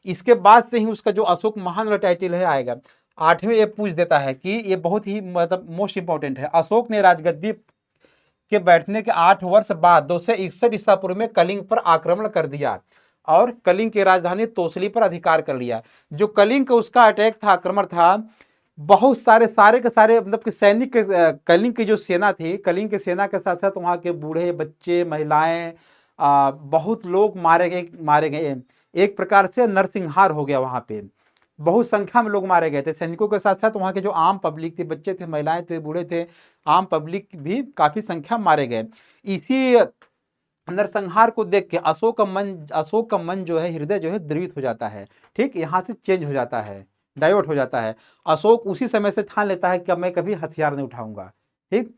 इसके बाद से ही उसका जो अशोक महान वाला टाइटल है आएगा। 8वें ये पूछ देता है कि ये बहुत ही मतलब मोस्ट इंपॉर्टेंट है। अशोक ने राजगद्दी के बैठने के 8 वर्ष बाद 261 ईसा पूर्व में कलिंग पर आक्रमण कर दिया और कलिंग की राजधानी तोसली पर अधिकार कर लिया। जो कलिंग का उसका अटैक था, आक्रमण था, बहुत सारे के सारे मतलब कि सैनिक, कलिंग की जो सेना थी, कलिंग की सेना के साथ साथ वहाँ के बूढ़े बच्चे, महिलाएं, बहुत लोग मारे गए। एक प्रकार से नरसंहार हो गया वहाँ पे। बहुत संख्या में लोग मारे गए थे। सैनिकों के साथ साथ वहाँ के जो आम पब्लिक थी, बच्चे थे, महिलाएं थे, बूढ़े थे, आम पब्लिक भी काफी संख्या मारे गए। इसी नरसंहार को देख के अशोक का मन जो है, हृदय जो है द्रवित हो जाता है। ठीक, यहाँ से चेंज हो जाता है, डाइवर्ट हो जाता है। अशोक उसी समय से ठान लेता है कि अब मैं कभी हथियार नहीं उठाऊंगा। ठीक,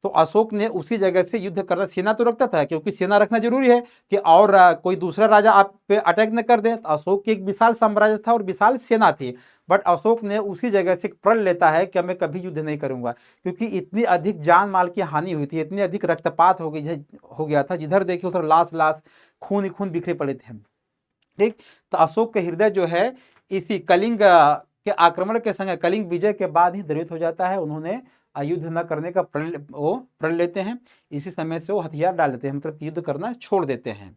तो अशोक ने उसी जगह से युद्ध करना, सेना तो रखता था क्योंकि सेना रखना जरूरी है कि और कोई दूसरा राजा आप पे अटैक न कर दे। तो अशोक की एक विशाल साम्राज्य था और विशाल सेना थी, बट अशोक ने उसी जगह से प्रण लेता है कि मैं कभी युद्ध नहीं करूंगा, क्योंकि इतनी अधिक जान माल की हानि हुई थी, इतनी अधिक रक्तपात हो गया था, जिधर देखिए उधर लाश लाश, खून ही खून बिखरे पड़े थे। ठीक, तो अशोक के हृदय जो है इसी कलिंग के आक्रमण के संग, कलिंग विजय के बाद ही द्रवित हो जाता है। उन्होंने युद्ध न करने का प्रण लेते हैं। इसी समय से वो हथियार डाल देते हैं, मतलब युद्ध करना छोड़ देते हैं।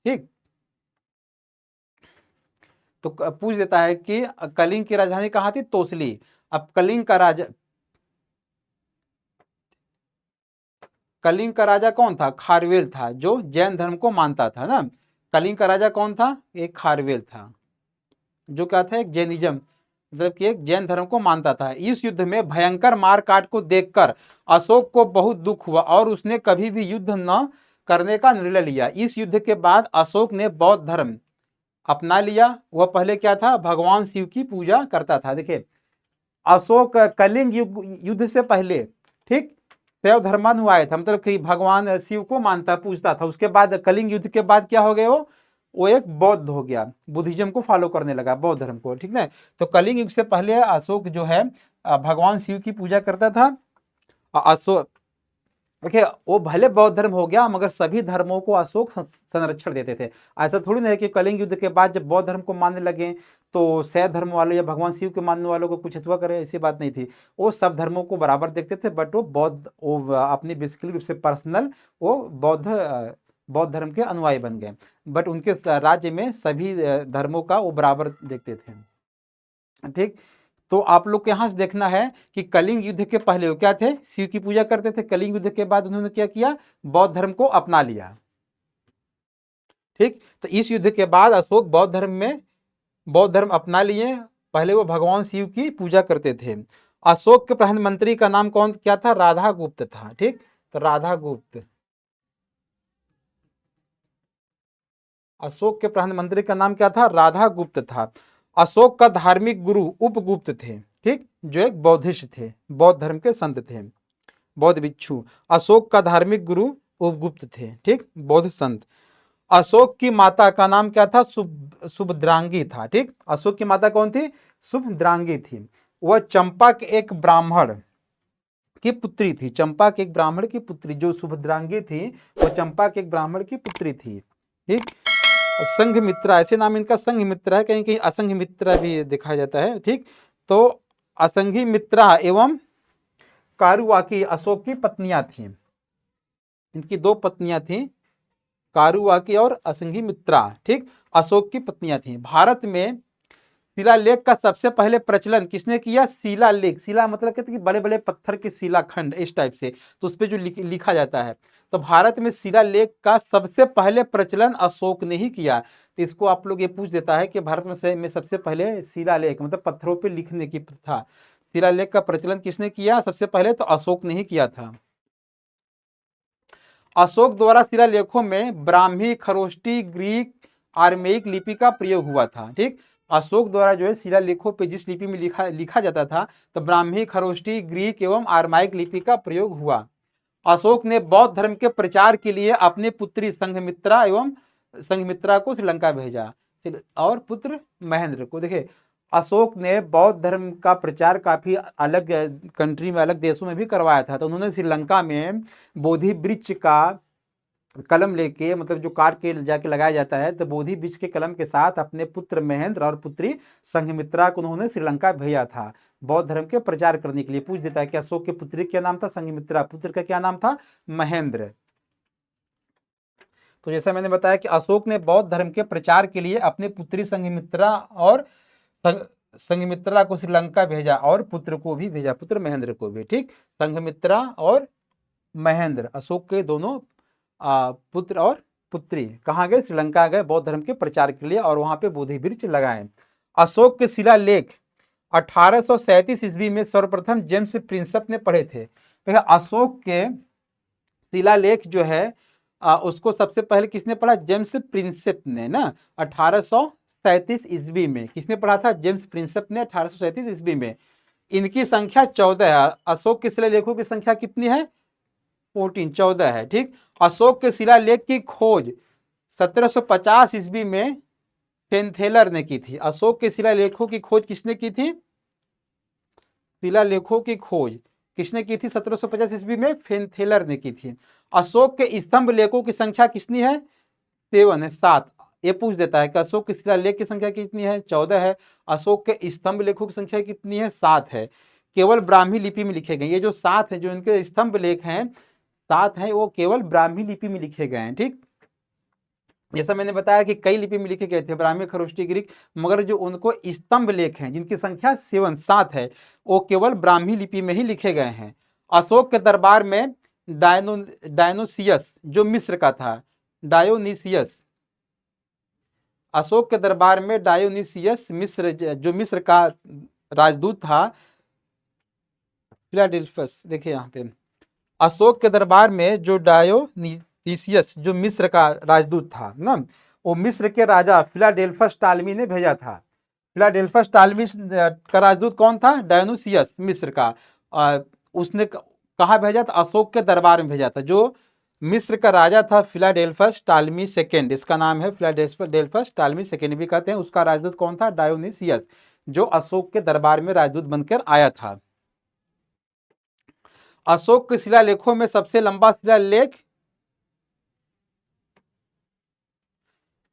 ठीक, तो पूछ देता है कि कलिंग की राजधानी कहाँ थी? तोसली। अब कलिंग का राजा कौन था? खारवेल था, जो जैन धर्म को मानता था ना। कलिंग का राजा कौन था? एक खारवेल था, जो क्या था? एक जैनिज्म, मतलब कि एक जैन धर्म को मानता था। इस युद्ध में भयंकर मार काट को देखकर अशोक को बहुत दुख हुआ और उसने कभी भी युद्ध न करने का निर्णय लिया। इस युद्ध के बाद अशोक ने बौद्ध धर्म अपना लिया। वह पहले क्या था, भगवान शिव की पूजा करता था। देखिए अशोक कलिंग युद्ध से पहले, ठीक, शैव धर्मानुयायी था, मतलब कि भगवान शिव को मानता पूजता था। उसके बाद कलिंग युद्ध के बाद क्या हो गया, वो एक बौद्ध हो गया, बुद्धिज्म को फॉलो करने लगा, बौद्ध धर्म को, ठीक ना। तो कलिंग युग से पहले अशोक जो है भगवान शिव की पूजा करता था। अशोक, देखिए वो भले बौद्ध धर्म हो गया मगर सभी धर्मों को अशोक संरक्षण देते थे। ऐसा थोड़ी ना है कि कलिंग युद्ध के बाद जब बौद्ध धर्म को मानने लगे तो शैव धर्म वाले या भगवान शिव के मानने वालों को कुछ हथुआ करे, ऐसी बात नहीं थी। वो सब धर्मों को बराबर देखते थे, बट वो अपनी बेसिकली रूप से पर्सनल वो बौद्ध धर्म के अनुयायी बन गए, बट उनके राज्य में सभी धर्मों का वो बराबर देखते थे, ठीक। तो आप लोग को यहां से देखना है कि कलिंग युद्ध के पहले वो क्या थे, शिव की पूजा करते थे। कलिंग युद्ध के बाद उन्होंने क्या किया, बौद्ध धर्म को अपना लिया, ठीक। तो इस युद्ध के बाद अशोक बौद्ध धर्म अपना लिए। पहले वो भगवान शिव की पूजा करते थे। अशोक के प्रधानमंत्री का नाम कौन क्या था, राधा गुप्त था, ठीक। तो राधा गुप्त, अशोक के प्रधानमंत्री का नाम क्या था, राधा गुप्त था। अशोक का धार्मिक गुरु उपगुप्त थे, ठीक, जो एक बौद्धिस्ट थे, बौद्ध धर्म के संत थे, बौद्ध भिक्षु। अशोक का धार्मिक गुरु उपगुप्त थे, ठीक, बौद्ध संत। अशोक की माता का नाम क्या था, सुभद्रांगी था, ठीक। अशोक की माता कौन थी, सुभद्रांगी थी। वह चंपा के एक ब्राह्मण की पुत्री थी, चंपा के एक ब्राह्मण की पुत्री, जो सुभद्रांगी थी वो चंपा के एक ब्राह्मण की पुत्री थी, ठीक। संघमित्रा, ऐसे नाम इनका संघमित्रा है, कहीं कहीं असंघमित्रा भी देखा जाता है, ठीक। तो असंघमित्रा एवं कारुवाकी अशोक की पत्नियां थी। इनकी दो पत्नियां थी, कारुवाकी और असंघमित्रा, ठीक, अशोक की पत्नियां थी। भारत में शिलालेख का सबसे पहले प्रचलन किसने किया, शिलालेख, शिला मतलब कहते हैं कि बड़े बड़े पत्थर के शिलाखंड इस टाइप से, तो उस पर जो लिखा जाता है। तो भारत में शिलालेख का सबसे पहले प्रचलन अशोक ने ही किया। तो इसको आप लोग ये पूछ देता है कि भारत में सबसे पहले शिलालेख मतलब पत्थरों पे लिखने की प्रथा, शिलालेख का प्रचलन किसने किया सबसे पहले, तो अशोक ने ही किया था। अशोक द्वारा शिलालेखों में ब्राह्मी, खरोष्टी, ग्रीक, आर्मेयिक लिपि का प्रयोग हुआ था, ठीक। अशोक द्वारा जो है शिलालेखों पे जिस लिपि में लिखा जाता था तो ब्राह्मी, खरोष्टी, ग्रीक एवं आर्माइक लिपि का प्रयोग हुआ। अशोक ने बौद्ध धर्म के प्रचार के लिए अपनी पुत्री संघमित्रा को श्रीलंका भेजा और पुत्र महेंद्र को। देखिए अशोक ने बौद्ध धर्म का प्रचार काफी अलग कंट्री में, अलग देशों में भी करवाया था। तो उन्होंने श्रीलंका में बोधि वृक्ष का कलम लेके, मतलब जो काट के जाके लगाया जाता है, तो बोधि वृक्ष के कलम के साथ अपने पुत्र महेंद्र और पुत्री संघमित्रा को उन्होंने श्रीलंका भेजा था बौद्ध धर्म के प्रचार करने के लिए। पूछ देता है कि अशोक के पुत्री क्या नाम था, संघमित्रा, पुत्र का क्या नाम था, महेंद्र। तो जैसा मैंने बताया कि अशोक ने बौद्ध धर्म के प्रचार के लिए अपनी पुत्री संघमित्रा और संघमित्रा को श्रीलंका भेजा और पुत्र को भी भेजा, पुत्र महेंद्र को भी, ठीक। संघमित्रा और महेंद्र अशोक के दोनों पुत्र और पुत्री कहाँ गए, श्रीलंका गए बौद्ध धर्म के प्रचार के लिए और वहां पे बोधि वृक्ष लगाए। अशोक के शिलालेख 1837 ईस्वी में सर्वप्रथम जेम्स प्रिंसेप ने पढ़े थे। तो अशोक के शिलालेख जो है उसको सबसे पहले किसने पढ़ा, जेम्स प्रिंसेप ने ना, 1837 ईस्वी में। किसने पढ़ा था, जेम्स प्रिंसेप ने 1837 ईस्वी में। इनकी संख्या 14 है। अशोक के शिलालेखों की संख्या कितनी है, 14 है, ठीक। अशोक के शिलालेख की खोज 1750 ईस्वी में फेनथेलर ने की थी। अशोक के शिलालेखों की खोज किसने की थी, शिलालेखों की खोज किसने की थी 1750 ईस्वी में, फेनथेलर ने की थी। अशोक के स्तंभ लेखों की संख्या कितनी है, 7 है, 7। ये पूछ देता है कि अशोक के शिलालेख की संख्या कितनी है, 14 है। अशोक के स्तंभ लेखों की संख्या कितनी है, 7 है। केवल ब्राह्मी लिपि में लिखे गए। ये जो 7 है, जो इनके स्तंभ लेख हैं 7 हैं, वो केवल ब्राह्मी लिपि में लिखे गए हैं, ठीक। जैसा मैंने बताया कि कई लिपि में लिखे गए थे, ब्राह्मी, खरोष्टी, ग्रीक, मगर जो उनको स्तंभ लेख हैं जिनकी संख्या 7 है, वो केवल ब्राह्मी लिपि में ही लिखे गए हैं। अशोक के दरबार में डायोनिसियस जो मिस्र का था, डायोनिसियस, अशोक के दरबार में डायोनिसियस मिस्र जो मिस्र का राजदूत था, फिलाडेल्फस, देखिए यहाँ पे अशोक के दरबार में जो डायोनिसियस जो मिस्र का राजदूत था ना, वो मिस्र के राजा फिलाडेल्फस टालमी ने भेजा था। फिलाडेल्फस टालमी का राजदूत कौन था? डायोनुसियस मिस्र का। उसने कहाँ भेजा था? अशोक के दरबार में भेजा था। जो मिस्र का राजा था फिलाडेल्फस टालमी सेकेंड, इसका नाम है फिलाडेल्फस टालमी सेकेंड भी कहते हैं। उसका राजदूत कौन था? डायोनिसियस, जो अशोक के दरबार में राजदूत बनकर आया था। अशोक के शिलालेखों में सबसे लंबा शिलालेख,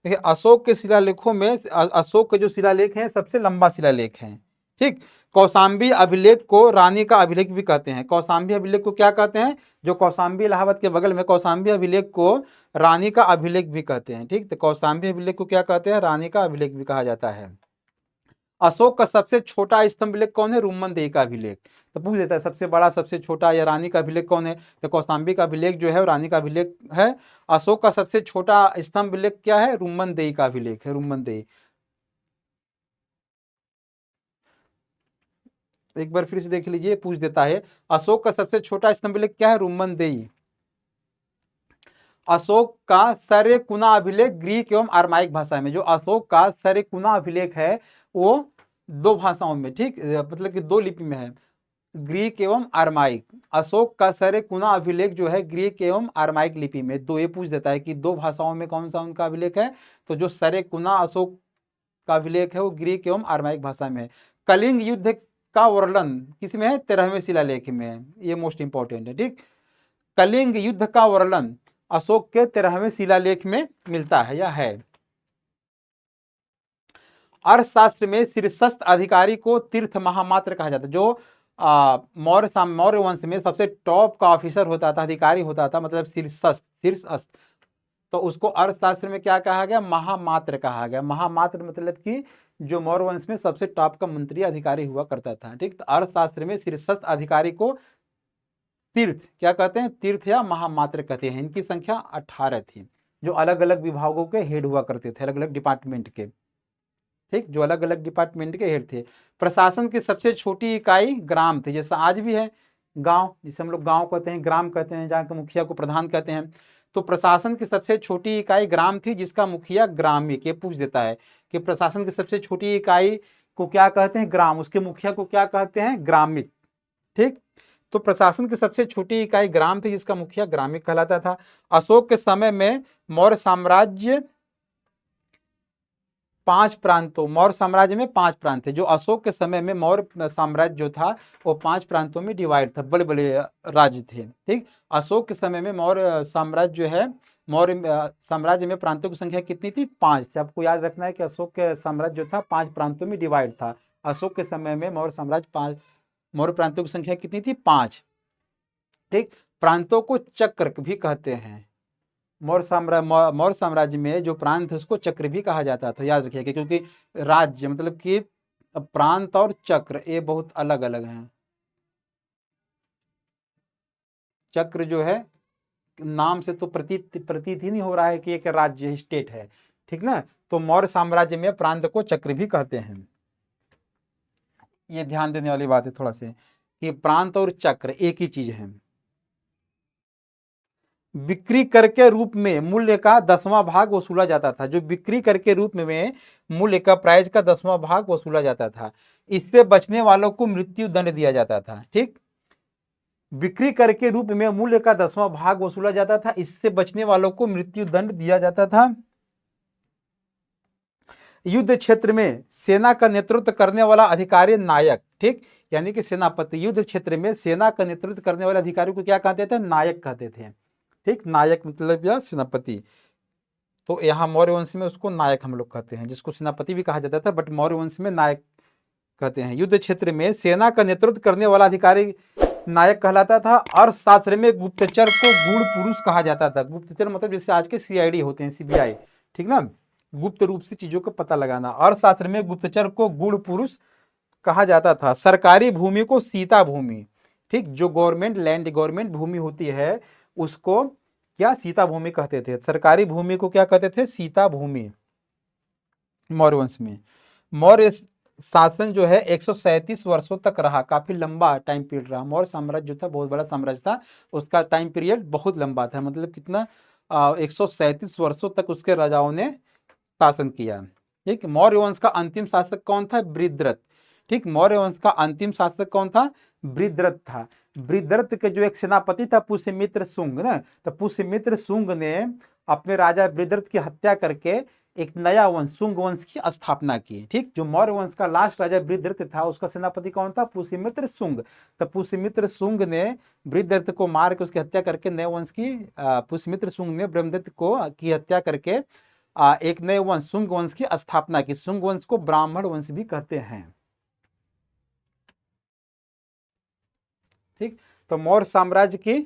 देखिए अशोक के शिलालेखों में अशोक के जो शिलालेख हैं सबसे लंबा शिलालेख है। ठीक, कौशाम्बी अभिलेख को रानी का अभिलेख भी कहते हैं। कौशाम्बी अभिलेख को क्या कहते हैं? जो कौशाम्बी इलाहाबाद के बगल में कौशाम्बी अभिलेख को रानी का अभिलेख भी कहते हैं। ठीक, तो कौशाम्बी अभिलेख को क्या कहते हैं? रानी का अभिलेख भी कहा जाता है। अशोक का सबसे छोटा स्तंभ लेख कौन है? रुम्मनदेही का अभिलेख। तो पूछ देता है सबसे बड़ा सबसे छोटा या रानी का अभिलेख कौन है? तो कौशाम्बी का अभिलेख जो है रानी का अभिलेख है। अशोक का सबसे छोटा स्तंभ लेख क्या है? रुम्मनदेही का अभिलेख है, रुम्मनदेही। एक बार फिर से देख लीजिए, पूछ देता है अशोक का सबसे छोटा स्तंभ लेख क्या है? रुम्मनदेही। अशोक का सरेकुना अभिलेख ग्रीक एवं अरमाइक भाषा में, जो अशोक का सरेकुना अभिलेख है वो दो भाषाओं में, ठीक, मतलब कि दो लिपि में है, ग्रीक एवं अरमाइक। अशोक का सरेकुना अभिलेख जो है ग्रीक एवं अरमाइक लिपि में। दो, ये पूछ देता है कि दो भाषाओं में कौन सा उनका अभिलेख है? तो जो सरेकुना अशोक का अभिलेख है वो ग्रीक एवं अरमाइक भाषा में है। कलिंग युद्ध का वर्णन किसमें है? 13वें शिलालेख में है। ये मोस्ट इंपॉर्टेंट है। ठीक, कलिंग युद्ध का वर्णन अशोक के 13वें शिलालेख में मिलता है या है। अर्थशास्त्र में शीर्षस्थ अधिकारी को तीर्थ महामात्र कहा जाता है। जो मौर्य वंश में सबसे टॉप का ऑफिसर होता था, अधिकारी होता था, मतलब शीर्षस्थ, तो उसको अर्थशास्त्र में क्या कहा गया? महामात्र कहा गया। महामात्र मतलब कि जो मौर्य वंश में सबसे टॉप का मंत्री अधिकारी हुआ करता था। ठीक, तो अर्थशास्त्र में शीर्षस्थ अधिकारी को तीर्थ क्या कहते हैं? तीर्थ या महामात्र कहते हैं। इनकी संख्या 18 थी, जो अलग अलग विभागों के हेड हुआ करते थे, अलग अलग डिपार्टमेंट के। ठीक, जो अलग अलग डिपार्टमेंट के हेड थे। प्रशासन की सबसे छोटी इकाई ग्राम थी, जैसा आज भी है गांव, जिसे हम लोग गांव कहते हैं, ग्राम कहते हैं, जहाँ के मुखिया को प्रधान कहते हैं। तो प्रशासन की सबसे छोटी इकाई ग्राम थी, जिसका मुखिया ग्रामिक। ये पूछ देता है कि प्रशासन की सबसे छोटी इकाई को क्या कहते हैं? ग्राम। उसके मुखिया को क्या कहते हैं? ग्रामिक। ठीक, तो प्रशासन की सबसे छोटी इकाई ग्राम थी, जिसका मुखिया ग्रामिक कहलाता था। अशोक के समय में मौर्य साम्राज्य 5 प्रांतों, मौर्य साम्राज्य में 5 प्रांत थे। जो अशोक के समय में मौर्य साम्राज्य जो था वो 5 प्रांतों में डिवाइड था, बड़े बड़े राज्य थे। ठीक, अशोक के समय में मौर्य साम्राज्य जो है, मौर्य साम्राज्य में प्रांतों की संख्या कितनी थी? 5 थी। आपको याद रखना है कि अशोक के साम्राज्य जो था 5 प्रांतों में डिवाइड था। अशोक के समय में मौर्य साम्राज्य 5, मौर्य प्रांतों की संख्या कितनी थी? 5। ठीक, प्रांतों को चक्र भी कहते हैं। मौर्य साम्राज्य में जो प्रांत है उसको चक्र भी कहा जाता था, याद रखिएगा, क्योंकि राज्य मतलब कि प्रांत और चक्र ये बहुत अलग अलग हैं। चक्र जो है नाम से तो प्रतीत ही नहीं हो रहा है कि एक राज्य स्टेट है, ठीक ना। तो मौर्य साम्राज्य में प्रांत को चक्र भी कहते हैं। ये ध्यान देने वाली बात है थोड़ा से, कि प्रांत और चक्र एक ही चीज है। बिक्री कर के रूप में मूल्य का 10वां भाग वसूला जाता था। जो बिक्री कर के रूप में मूल्य का, प्राइस का 10वां भाग वसूला जाता था। इससे बचने वालों को मृत्यु दंड दिया जाता था। ठीक, बिक्री कर के रूप में मूल्य का 10वां भाग वसूला जाता था, इससे बचने वालों को मृत्यु दंड दिया जाता था। युद्ध क्षेत्र में सेना का नेतृत्व करने वाला अधिकारी नायक, ठीक, यानी कि सेनापति। युद्ध क्षेत्र में सेना का नेतृत्व करने वाले अधिकारी को क्या कहते थे? नायक कहते थे। ठीक, नायक मतलब या सेनापति। तो यहाँ मौर्य वंश में उसको नायक हम लोग कहते हैं, जिसको सेनापति भी कहा जाता था, बट मौर्य वंश में नायक कहते हैं। युद्ध क्षेत्र में सेना का नेतृत्व करने वाला अधिकारी नायक कहलाता था। अर्थशास्त्र में गुप्तचर को गूढ़ पुरुष कहा जाता था। गुप्तचर मतलब जैसे आज के CID होते हैं, CBI, ठीक ना, गुप्त रूप से चीजों का पता लगाना। अर्थशास्त्र में गुप्तचर को गूढ़ पुरुष कहा जाता था। सरकारी भूमि को सीता भूमि, ठीक, जो गवर्नमेंट लैंड, गवर्नमेंट भूमि होती है उसको क्या? सीता भूमि कहते थे। सरकारी भूमि को क्या कहते थे? सीता भूमि। मौर्य वंश में मौर्य शासन जो है 137 वर्षों तक रहा, काफी लंबा टाइम पीरियड रहा। मौर्य साम्राज्य जो था बहुत बड़ा साम्राज्य था, उसका टाइम पीरियड बहुत लंबा था। मतलब कितना? 137 वर्षों तक उसके राजाओं ने शासन किया। ठीक, मौर्य वंश का अंतिम शासक कौन था? बृहद्रथ। ठीक, मौर्य वंश का अंतिम शासक कौन था? बृहद्रथ था। बृहद्रथ के जो एक सेनापति था पुष्यमित्र शुंग ना, तो पुष्यमित्र शुंग ने अपने राजा बृहद्रथ की हत्या करके एक नया वंश शुंग वंश की स्थापना की। ठीक, जो मौर्य वंश का लास्ट राजा बृहद्रथ था उसका सेनापति कौन था? पुष्यमित्र शुंग। तो पुष्यमित्र शुंग ने बृहद्रथ को मार के उसकी हत्या करके नए वंश की पुष्यमित्र शुंग ने बृहद्रथ को की हत्या करके एक नए वंश शुंग वंश की स्थापना की। शुंग वंश को ब्राह्मण वंश भी कहते हैं। ठीक, तो मौर्य साम्राज्य की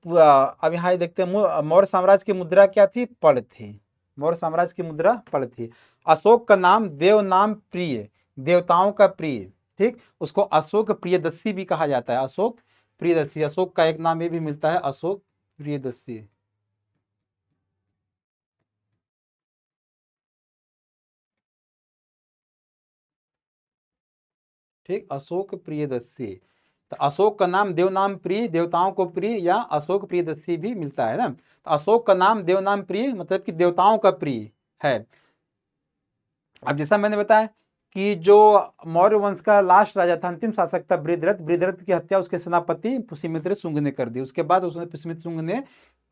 अब यहाँ देखते हैं मौर्य साम्राज्य की मुद्रा क्या थी? पड़ थी। मौर्य साम्राज्य की मुद्रा पड़ थी। अशोक का नाम देव नाम प्रिय, देवताओं का प्रिय। ठीक, उसको अशोक प्रियदर्शी भी कहा जाता है। अशोक प्रियदर्शी, अशोक का एक नाम ये भी मिलता है, अशोक प्रियदर्शी। ठीक, अशोक प्रियदर्शी। तो अशोक का नाम देव नाम प्रिय, देवताओं को प्रिय, या अशोक प्रियदर्शी भी मिलता है ना। तो अशोक का नाम देव नाम प्रिय मतलब कि देवताओं का प्रिय है। अब जैसा मैंने बताया कि जो मौर्य वंश का लास्ट राजा था, अंतिम शासक था बृहद्रथ, बृहद्रथ की हत्या उसके सेनापति पुष्यमित्र शुंग ने कर दी। उसके बाद उसने पुष्यमित्र शुंग ने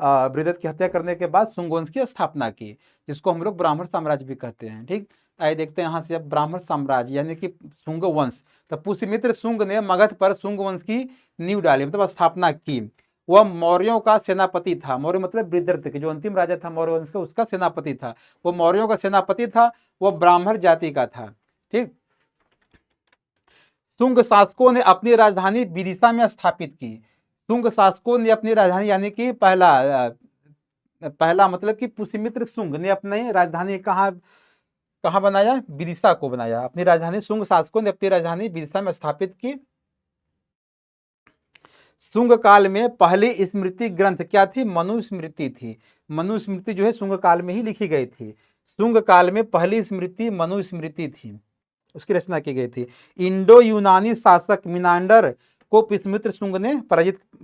बृहद्रथ की हत्या करने के बाद शुंग वंश की स्थापना की, जिसको हम लोग ब्राह्मण साम्राज्य भी कहते हैं। ठीक, आइए देखते हैं यहाँ से अब ब्राह्मण साम्राज्य यानी कि शुंग वंश। तो पुष्यमित्र शुंग ने मगध पर शुंग वंश की नींव डाली, मतलब स्थापना की। वह मौर्यों का सेनापति था। मौर्य मतलब बृहद्रथ के जो अंतिम राजा था मौर्य वंश का, उसका सेनापति था। वो मौर्यों का सेनापति था, वो ब्राह्मण जाति का था। ठीक, शुंग शासकों ने अपनी राजधानी विदिशा में स्थापित की। शुंग शासकों ने अपनी राजधानी यानी कि पहला मतलब कि पुष्यमित्र शुंग ने अपनी राजधानी कहाँ कहाँ बनाया? विदिशा को बनाया अपनी राजधानी। शुंग शासकों ने अपनी राजधानी विदिशा में स्थापित की। शुंग काल में पहली स्मृति ग्रंथ क्या थी? मनुस्मृति थी। मनुस्मृति जो है शुंग काल में ही लिखी गई थी। शुंग काल में पहली स्मृति मनुस्मृति थी, उसकी रचना की गई थी। इंडो यूनानी शासक मिनांडर को पुष्यमित्र शुंग ने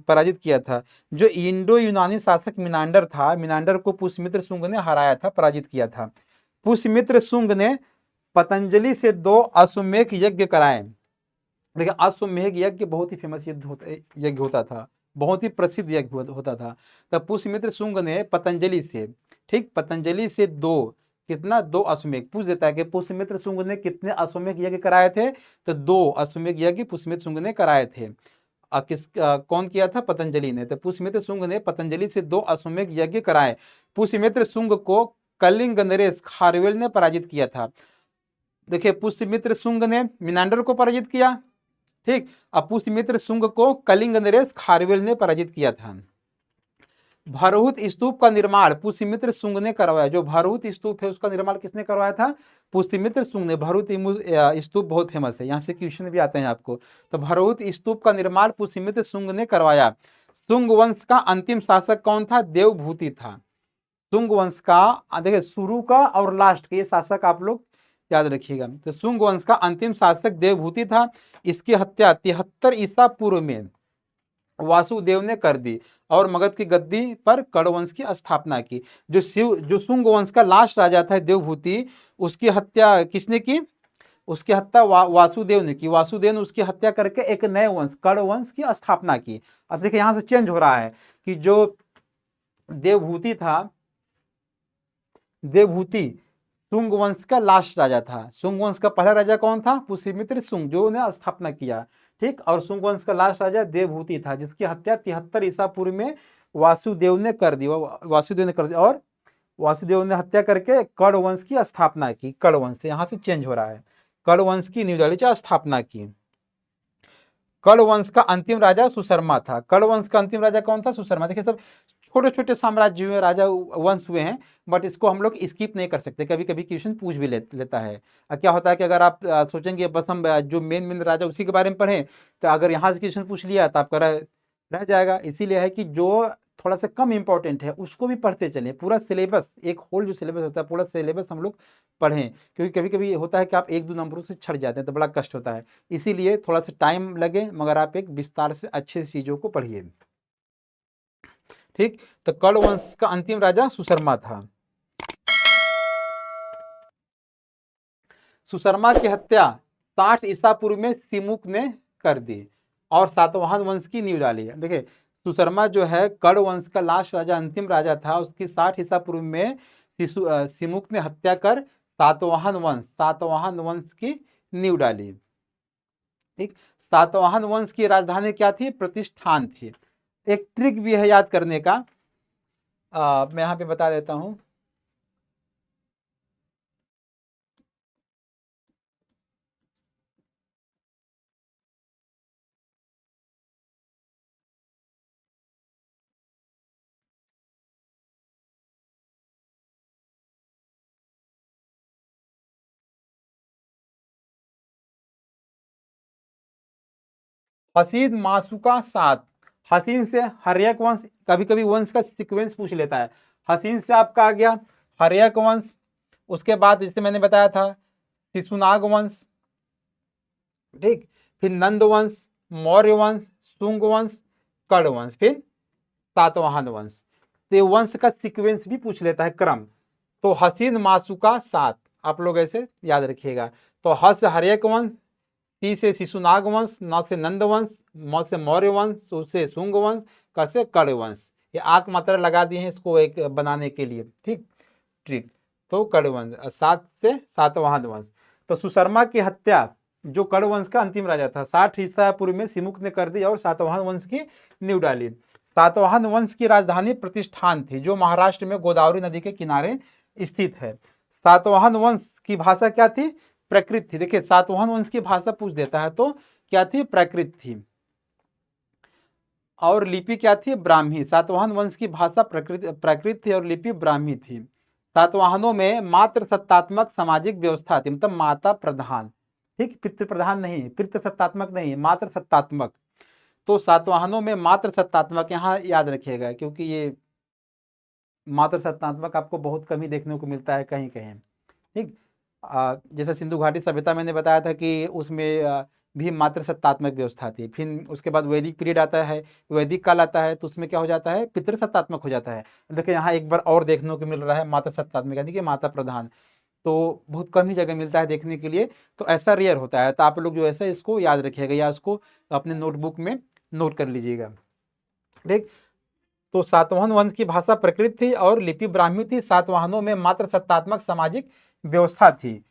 पराजित किया था। जो इंडो यूनानी शासक मिनांडर था, मिनांडर को पुष्यमित्र शुंग ने हराया था, पराजित किया था। पुष्यमित्र शुंग ने पतंजलि से 2 अश्वमेध यज्ञ कराए। देखिए अश्वमेध यज्ञ बहुत ही फेमस यज्ञ होता था, बहुत ही प्रसिद्ध यज्ञ होता था। तब पुष्यमित्र शुंग ने पतंजलि से, ठीक, पतंजलि से 2 अश्वमेध पूछ देता है कि पुष्यमित्र शुंग ने कितने अश्वमेध यज्ञ कराए थे? तो 2 अश्वमेध यज्ञ पुष्यमित्र शुंग ने कराए थे। कौन किया था? पतंजलि ने। तो पुष्यमित्र शुंग ने पतंजलि से 2 अश्वमेध यज्ञ कराए। पुष्यमित्र शुंग को कलिंग नरेश खारवेल ने पराजित किया था। देखिए पुष्यमित्र शुंग ने मिनांडर को पराजित किया। ठीक, अब पुष्यमित्र शुंग को कलिंग नरेश खारवेल ने पराजित किया था। भरहुत स्तूप का निर्माण पुष्यमित्र शुंग ने करवाया। जो भरहुत स्तूप है उसका निर्माण किसने करवाया था? पुष्यमित्र शुंग ने। भरहुत स्तूप बहुत फेमस है, यहाँ से क्वेश्चन भी आते हैं आपको। तो भरहुत स्तूप का निर्माण पुष्यमित्र शुंग ने करवाया। शुंग वंश का अंतिम शासक कौन था? देवभूति था। शुंग वंश का देखिए शुरू का और लास्ट के शासक आप लोग याद रखिएगा। तो शुंग वंश का अंतिम शासक देवभूति था। इसकी हत्या 73 ईसा पूर्व में वासुदेव ने कर दी और मगध की गद्दी पर कड़ वंश की स्थापना की। जो शुंग वंश का लास्ट राजा था देवभूति, उसकी हत्या किसने की? उसकी हत्या वासुदेव ने की। वासुदेव ने उसकी हत्या करके एक नए वंश कड़ वंश की स्थापना की। अब देखिए यहां से चेंज हो रहा है कि जो देवभूति था, देवभूति शुंग वंश का लास्ट राजा था। शुंग वंश का पहला राजा कौन था? पुष्यमित्र शुंग, जो ने स्थापना किया। ठीक, और शुंग वंश का लास्ट राजा देवभूति था, जिसकी हत्या 73 ईसा पूर्व में वासुदेव ने कर दी। और वासुदेव ने हत्या करके कड़ वंश की स्थापना की। कड़ वंश से यहां से चेंज हो रहा है, कड़ वंश की न्यू दिल्ली स्थापना की। कड़ वंश का अंतिम राजा सुशर्मा था। कड़ वंश का अंतिम राजा कौन था? सुशर्मा। देखिए सब छोटे छोटे साम्राज्य में राजा वंश हुए हैं, बट इसको हम लोग स्किप नहीं कर सकते, कभी कभी क्वेश्चन पूछ भी लेता है। क्या होता है कि अगर आप सोचेंगे बस हम जो मेन राजा उसी के बारे में पढ़ें, तो अगर यहाँ से क्वेश्चन पूछ लिया तो आपका रह जाएगा। इसीलिए है कि जो थोड़ा सा कम इंपॉर्टेंट है उसको भी पढ़ते चलें। पूरा सिलेबस, एक होल जो सिलेबस होता है, पूरा सिलेबस हम लोग पढ़ें, क्योंकि कभी कभी होता है कि आप 1-2 नंबरों से छट जाते हैं तो बड़ा कष्ट होता है। इसीलिए थोड़ा सा टाइम लगे, मगर आप एक विस्तार से अच्छे चीज़ों को पढ़िए। ठीक, तो कड़ वंश का अंतिम राजा सुशर्मा था। सुशर्मा की हत्या 60 ईसा पूर्व में सिमुक ने कर दी और सातवाहन वंश की नींव डाली। देखिए सुशर्मा जो है कर्ण वंश का लास्ट राजा, अंतिम राजा था, उसकी 60 ईसा पूर्व में सिमुक ने हत्या कर सातवाहन वंश की नींव डाली। ठीक, सातवाहन वंश की राजधानी क्या थी? प्रतिष्ठान थी। एक ट्रिक भी है याद करने का, मैं यहाँ पे बता देता हूँ। हसीन मासुका 7, हसीन से हर्यक वंश, कभी कभी वंश का सीक्वेंस पूछ लेता है। हसीन से आपका आ गया हर्यक वंश, उसके बाद जैसे मैंने बताया था शिशुनाग वंश, ठीक, फिर नंद वंश, मौर्य वंश, शुंग वंश, कर्ण वंश, फिर सातवाहन वंश। तो ये वंश का सीक्वेंस भी पूछ लेता है, क्रम। तो हसीन मासुका 7 आप लोग ऐसे याद रखिएगा। तो ह से हर्यक वंश, सी से शिशुनाग वंश, न से नंद वंश, म से मौर्य वंश, उ से शुंग वंश, क से कर्ण वंश। ये आक मात्रा लगा दी है इसको एक बनाने के लिए, ठीक, ट्रिक। तो कर्ण वंश, 7 से सातवाहन वंश। तो सुशर्मा की हत्या जो कर्ण वंश का अंतिम राजा था 60 ईसा पूर्व में सिमुक ने कर दी और सातवाहन वंश की नींव डाली। सातवाहन वंश की राजधानी प्रतिष्ठान थी जो महाराष्ट्र में गोदावरी नदी के किनारे स्थित है। सातवाहन वंश की भाषा क्या थी? प्राकृत थी। देखिए सातवाहन वंश की भाषा पूछ देता है तो क्या थी? प्राकृत थी। और लिपि क्या थी? ब्राह्मी। सातवाहन वंश की भाषा प्राकृत थी और लिपि ब्राह्मी थी। सातवाहनों में मात्र सत्तात्मक सामाजिक व्यवस्था थी, मतलब माता प्रधान, ठीक, पितृ प्रधान नहीं, पितृ सत्तात्मक नहीं, मात्र सत्तात्मक। तो सातवाहनों में मात्र सत्तात्मक, यहाँ याद रखिएगा क्योंकि ये मात्र सत्तात्मक आपको बहुत कम ही देखने को मिलता है कहीं कहीं, ठीक। जैसे सिंधु घाटी सभ्यता मैंने बताया था कि उसमें भी मात्र सत्तात्मक व्यवस्था थी। फिर उसके बाद वैदिक पीरियड आता है, वैदिक काल आता है, तो उसमें क्या हो जाता है? पितृ सत्तात्मक हो जाता है। देखिए यहाँ एक बार और देखने को मिल रहा है मात्र सत्तात्मक, यानी कि माता प्रधान, तो बहुत कम ही जगह मिलता है देखने के लिए, तो ऐसा रेयर होता है। तो आप लोग जो ऐसा इसको याद रखिएगा या इसको अपने नोटबुक में नोट कर लीजिएगा, ठीक। तो सातवाहन वंश की भाषा प्रकृत थी और लिपि ब्राह्मी थी। सातवाहनों में मात्र सत्तात्मक सामाजिक व्यवस्था थी।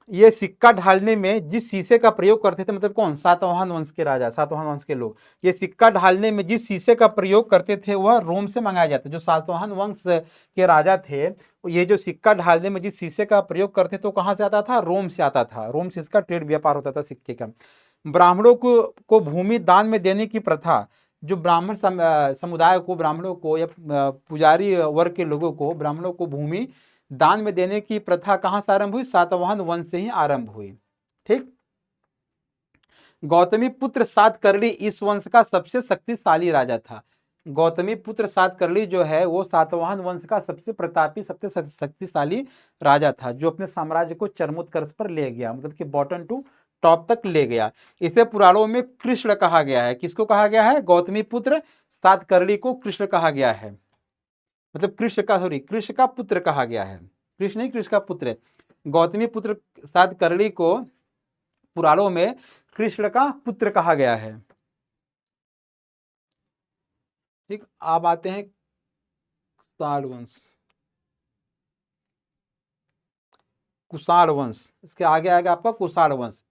ये सिक्का ढालने में जिस शीशे का प्रयोग करते थे, मतलब कौन? सातवाहन वंश के राजा, सातवाहन वंश के लोग, ये सिक्का ढालने में जिस शीशे का प्रयोग करते थे वह रोम से मंगाया जाता। जो सातवाहन वंश के राजा थे, ये जो सिक्का ढालने में जिस शीशे का प्रयोग करते तो कहाँ से आता था? रोम से आता था। रोम से इसका ट्रेड व्यापार होता था सिक्के का। ब्राह्मणों को भूमि दान में देने की प्रथा, जो ब्राह्मण समुदाय को, ब्राह्मणों को या पुजारी वर्ग के लोगों को, ब्राह्मणों को भूमि दान में देने की प्रथा कहां से आरंभ हुई? सातवाहन वंश से ही आरंभ हुई, ठीक। गौतमी पुत्र सातकर्णी इस वंश का सबसे शक्तिशाली राजा था। गौतमी पुत्र सातकर्णी जो है वो सातवाहन वंश का सबसे प्रतापी, सबसे शक्तिशाली राजा था, जो अपने साम्राज्य को चरमोत्कर्ष पर ले गया, मतलब कि बॉटम टू टॉप तक ले गया। इसे पुराणों में कृष्ण कहा गया है। किसको कहा गया है? गौतमी पुत्र सातकर्णी को कृष्ण कहा गया है, मतलब कृष्ण का पुत्र कहा गया है। कृष्ण नहीं, कृष्ण का पुत्र है। गौतमी पुत्र सातकर्णी को पुराणों में कृष्ण का पुत्र कहा गया है, ठीक। अब आते हैं कुषाण वंश। कुषाण वंश, इसके आगे आएगा आपका कुषाण वंश।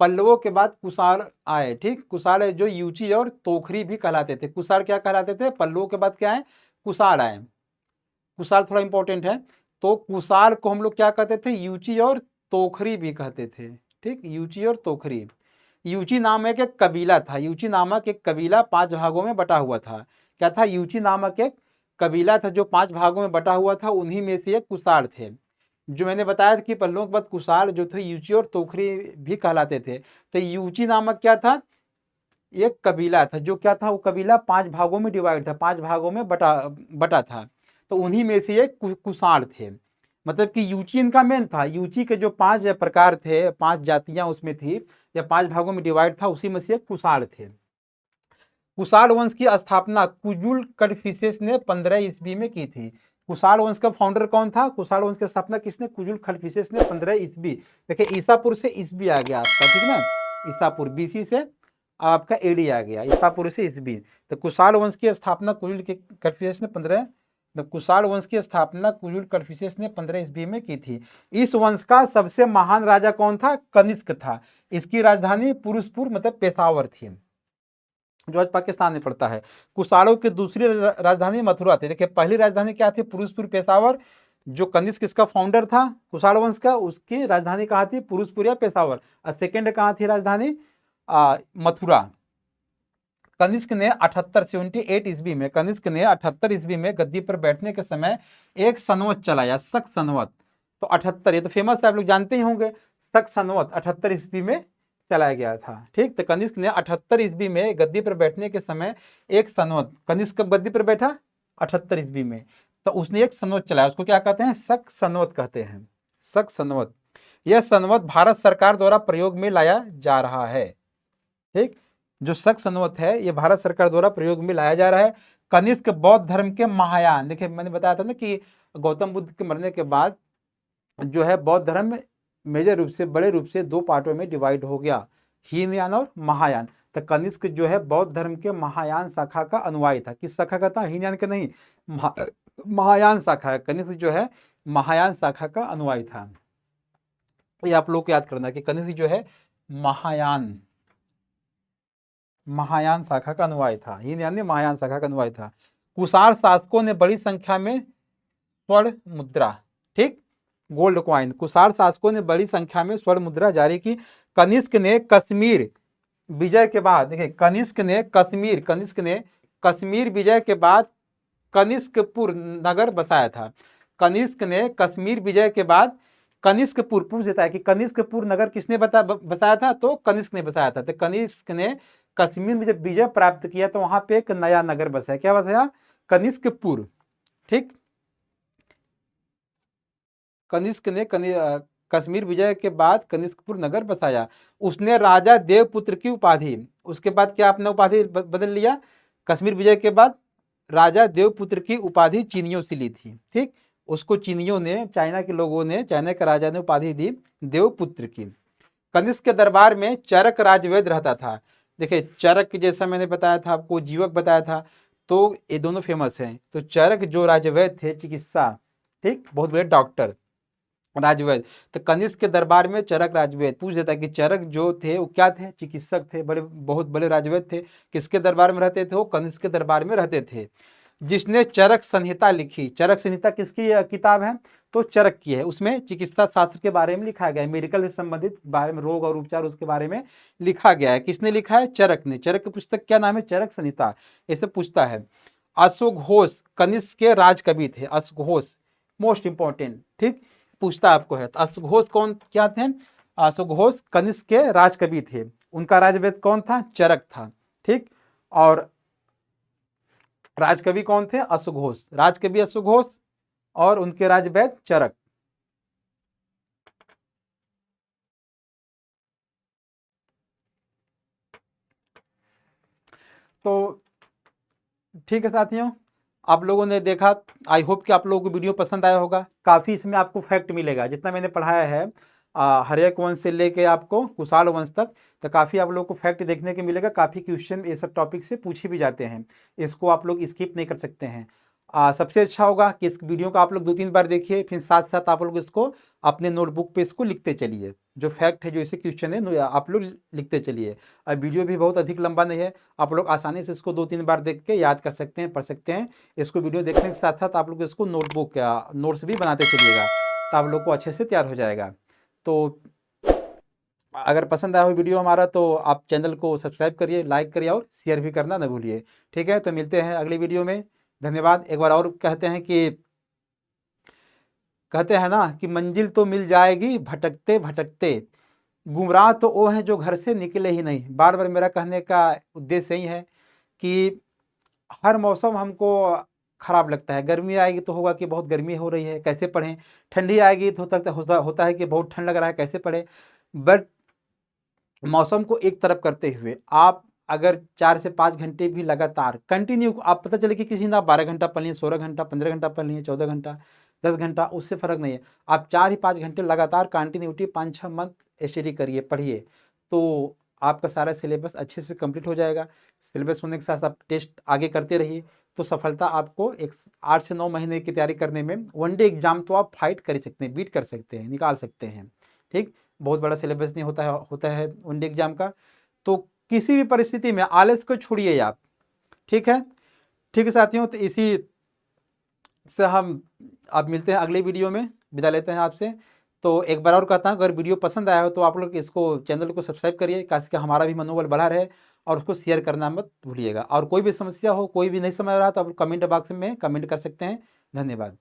पल्लवों के बाद कुषाण आए, ठीक। कुषाण जो यूची और तोखरी भी कहलाते थे। कुषाण क्या कहलाते थे? पल्लवों के बाद क्या है? कुषाण आए। कुषाण थोड़ा इंपॉर्टेंट है। तो कुषाण को हम लोग क्या कहते थे? यूची और तोखरी भी कहते थे, ठीक। यूची और तोखरी। यूची नामक एक कबीला था। यूची नामक एक कबीला 5 भागों में बटा हुआ था। क्या था? यूची नामक एक कबीला था जो 5 भागों में बटा हुआ था, उन्हीं में से एक कुषाण थे। जो मैंने बताया था कि पल्लवों के बाद कुषाण जो थे यूची और तोखरी भी कहलाते थे। तो यूची नामक क्या था? एक कबीला था। जो क्या था? वो कबीला 5 भागों में डिवाइड था, 5 भागों में बटा था। तो उन्हीं में से एक कुषाण थे। मतलब कि यूची इनका मेन था। यूची के जो 5 प्रकार थे, 5 जातियां उसमें थी, या 5 भागों में डिवाइड था, उसी में से एक कुषाण थे। कुषाण वंश की स्थापना कुजुल कड़फिसेस ने 15 ईस्वी में की थी। कुषाण वंश का फाउंडर कौन था? कुषाण वंश की स्थापना किसने? कुजुल खलफिसेस ने 15 ईस्वी। देखिए ईसापुर से ईस्वी आ गया आपका, ठीक ना, ईसापुर बीसी से आपका एडी आ गया, ईसापुर से ईस्वी। तो कुषाण वंश की स्थापना कुजुल खलफिसेस ने 15 कुषाण वंश की स्थापना कुजुल खलफिसेस ने 15 ईस्वी में की थी। इस वंश का सबसे महान राजा कौन था? कनिष्क था। इसकी राजधानी पुरुषपुर मतलब पेशावर थी, जो आज पाकिस्तान में पड़ता है। कुषाणों की दूसरी राजधानी मथुरा थी। देखिए पहली राजधानी क्या थी? पुरुषपुर पेशावर। जो कनिष्क इसका फाउंडर था कुषाण वंश का, उसकी राजधानी कहाँ थी? पुरुषपुर या पेशावर। और सेकेंड कहाँ थी राजधानी? मथुरा। कनिष्क ने 78 ईस्वी में, कनिष्क ने 78 ईस्वी में गद्दी पर बैठने के समय एक संवत चलाया, शक संवत। तो 78, ये तो फेमस है, आप लोग जानते ही होंगे। शक संवत 78 ईस्वी में चलाया गया था, ठीक। तो कनिष्क ने 78 ईस्वी में गद्दी पर बैठने के समय एक संवत, कनिष्क कब गद्दी पर बैठा? 78 ईस्वी में। तो उसने एक संवत चलाया, उसको क्या कहते हैं? शक संवत कहते हैं, शक संवत। यह संवत भारत सरकार द्वारा प्रयोग में लाया जा रहा है, ठीक। जो शक संवत है ये भारत सरकार द्वारा प्रयोग में लाया जा रहा है। कनिष्क बौद्ध धर्म के महायान, देखिए मैंने बताया था ना कि गौतम बुद्ध के मरने के बाद जो है बौद्ध धर्म मेजर रूप से, बड़े रूप से दो पार्टों में डिवाइड हो गया, हीनयान और महायान। तो कनिष्क जो है बौद्ध धर्म के महायान शाखा का अनुयायी था। किस शाखा का था? हीनयान के नहीं, महायान शाखा। कनिष्क जो है महायान शाखा का अनुयायी था। ये आप लोग को याद करना कि कनिष्क जो है महायान शाखा का अनुयायी था, हीनयान महायान शाखा का अनुयायी था। कुषाण शासकों ने बड़ी संख्या में स्वर्ण मुद्रा, ठीक, गोल्ड क्वाइन, कुषाण शासकों ने बड़ी संख्या में स्वर्ण मुद्रा जारी की। कनिष्क ने कश्मीर विजय के बाद, देखिए कनिष्क ने कश्मीर विजय के बाद कनिष्कपुर नगर बसाया था। कनिष्क ने कश्मीर विजय के बाद कनिष्कपुर, पूछ देता है कि कनिष्कपुर नगर किसने बसाया था? तो कनिष्क ने बसाया था। तो कनिष्क ने कश्मीर में जब विजय प्राप्त किया तो वहां पे एक नया नगर बसाया, क्या बसाया? कनिष्कपुर, ठीक। कनिष्क ने कश्मीर विजय के बाद कनिष्कपुर नगर बसाया। उसने राजा देवपुत्र की उपाधि, उसके बाद क्या आपने उपाधि बदल लिया? कश्मीर विजय के बाद राजा देवपुत्र की उपाधि चीनियों से ली थी, ठीक। उसको चीनियों ने, चाइना के लोगों ने, चाइना के राजा ने उपाधि दी देवपुत्र की। कनिष्क के दरबार में चरक राजवैद्य रहता था। देखिए चरक, जैसा मैंने बताया था आपको, जीवक बताया था, तो ये दोनों फेमस हैं। तो चरक जो राजवैद्य थे, चिकित्सा, ठीक, बहुत बड़े डॉक्टर राजवैद्य। तो कनिष्क के दरबार में चरक राजवैद्य, पूछ देता है कि चरक जो थे वो क्या थे? चिकित्सक थे, बड़े बहुत बड़े राजवैद्य थे। किसके दरबार में रहते थे? वो कनिष्क के दरबार में रहते थे। जिसने चरक संहिता लिखी, चरक संहिता किसकी किताब है? तो चरक की है। उसमें चिकित्सा शास्त्र के बारे में लिखा गया है, मेडिकल से संबंधित बारे में, रोग और उपचार उसके बारे में लिखा गया है। किसने लिखा है? चरक ने। चरक की पुस्तक क्या नाम है? चरक संहिता। ऐसे पूछता है। अश्वघोष कनिष्क के राजकवि थे, अश्वघोष मोस्ट इंपॉर्टेंट, ठीक, पूछता आपको है। तो अश्वघोष कौन क्या थे? अश्वघोष कनिष्क के राजकवि थे। उनका राजवैद्य कौन था? चरक था, ठीक। और राजकवि कौन थे? अश्वघोष, राजकवि अश्वघोष, और उनके राजवैद्य चरक। तो ठीक है साथियों, आप लोगों ने देखा, आई होप कि आप लोगों को वीडियो पसंद आया होगा। काफ़ी इसमें आपको फैक्ट मिलेगा, जितना मैंने पढ़ाया है हर्यक वंश से लेके आपको कुषाण वंश तक, तो काफ़ी आप लोगों को फैक्ट देखने को मिलेगा। काफ़ी क्वेश्चन ये सब टॉपिक से पूछे भी जाते हैं, इसको आप लोग स्किप नहीं कर सकते हैं। सबसे अच्छा होगा कि इस वीडियो को आप लोग 2-3 बार देखिए, फिर साथ साथ आप लोग इसको अपने नोटबुक पे इसको लिखते चलिए। जो फैक्ट है, जो इसे क्वेश्चन है, आप लोग लिखते चलिए। अब वीडियो भी बहुत अधिक लंबा नहीं है, आप लोग आसानी से इसको 2-3 बार देख के याद कर सकते हैं, पढ़ सकते हैं। इसको वीडियो देखने के साथ साथ आप लोग इसको नोटबुक या नोट्स भी बनाते चलिएगा, तो आप लोग को अच्छे से तैयार हो जाएगा। तो अगर पसंद आया हो वीडियो हमारा, तो आप चैनल को सब्सक्राइब करिए, लाइक करिए और शेयर भी करना न भूलिए, ठीक है। तो मिलते हैं अगली वीडियो में, धन्यवाद। एक बार और कहते हैं ना कि मंजिल तो मिल जाएगी भटकते भटकते, गुमराह तो वो हैं जो घर से निकले ही नहीं। बार बार मेरा कहने का उद्देश्य यही है कि हर मौसम हमको खराब लगता है। गर्मी आएगी तो होगा कि बहुत गर्मी हो रही है, कैसे पढ़ें। ठंडी आएगी तो होता है कि बहुत ठंड लग रहा है, कैसे पढ़ें। बट मौसम को एक तरफ करते हुए आप अगर 4 से 5 घंटे भी लगातार कंटिन्यू, आप पता चले कि किसी ने 12 घंटा पढ़ लिए, 16 घंटा, 15 घंटा पढ़ लिए, 14 घंटा, 10 घंटा, उससे फ़र्क नहीं है। आप 4 ही 5 घंटे लगातार कंटिन्यूटी 5-6 मंथ स्टडी करिए, पढ़िए, तो आपका सारा सिलेबस अच्छे से कंप्लीट हो जाएगा। सिलेबस होने के साथ आप टेस्ट आगे करते रहिए, तो सफलता आपको 8 से 9 महीने की तैयारी करने में, वनडे एग्जाम तो आप फाइट कर सकते हैं, बीट कर सकते हैं, निकाल सकते हैं। ठीक, बहुत बड़ा सिलेबस नहीं होता है वनडे एग्जाम का। तो किसी भी परिस्थिति में आलस को छोड़िए आप। ठीक है साथियों, तो इसी से हम आप मिलते हैं अगले वीडियो में, विदा लेते हैं आपसे। तो एक बार और कहता हूँ, अगर वीडियो पसंद आया हो तो आप लोग इसको चैनल को सब्सक्राइब करिए, ताकि हमारा भी मनोबल बढ़ा रहे, और उसको शेयर करना मत भूलिएगा। और कोई भी समस्या हो, कोई भी नहीं समझ रहा, तो आप कमेंट बॉक्स में कमेंट कर सकते हैं। धन्यवाद।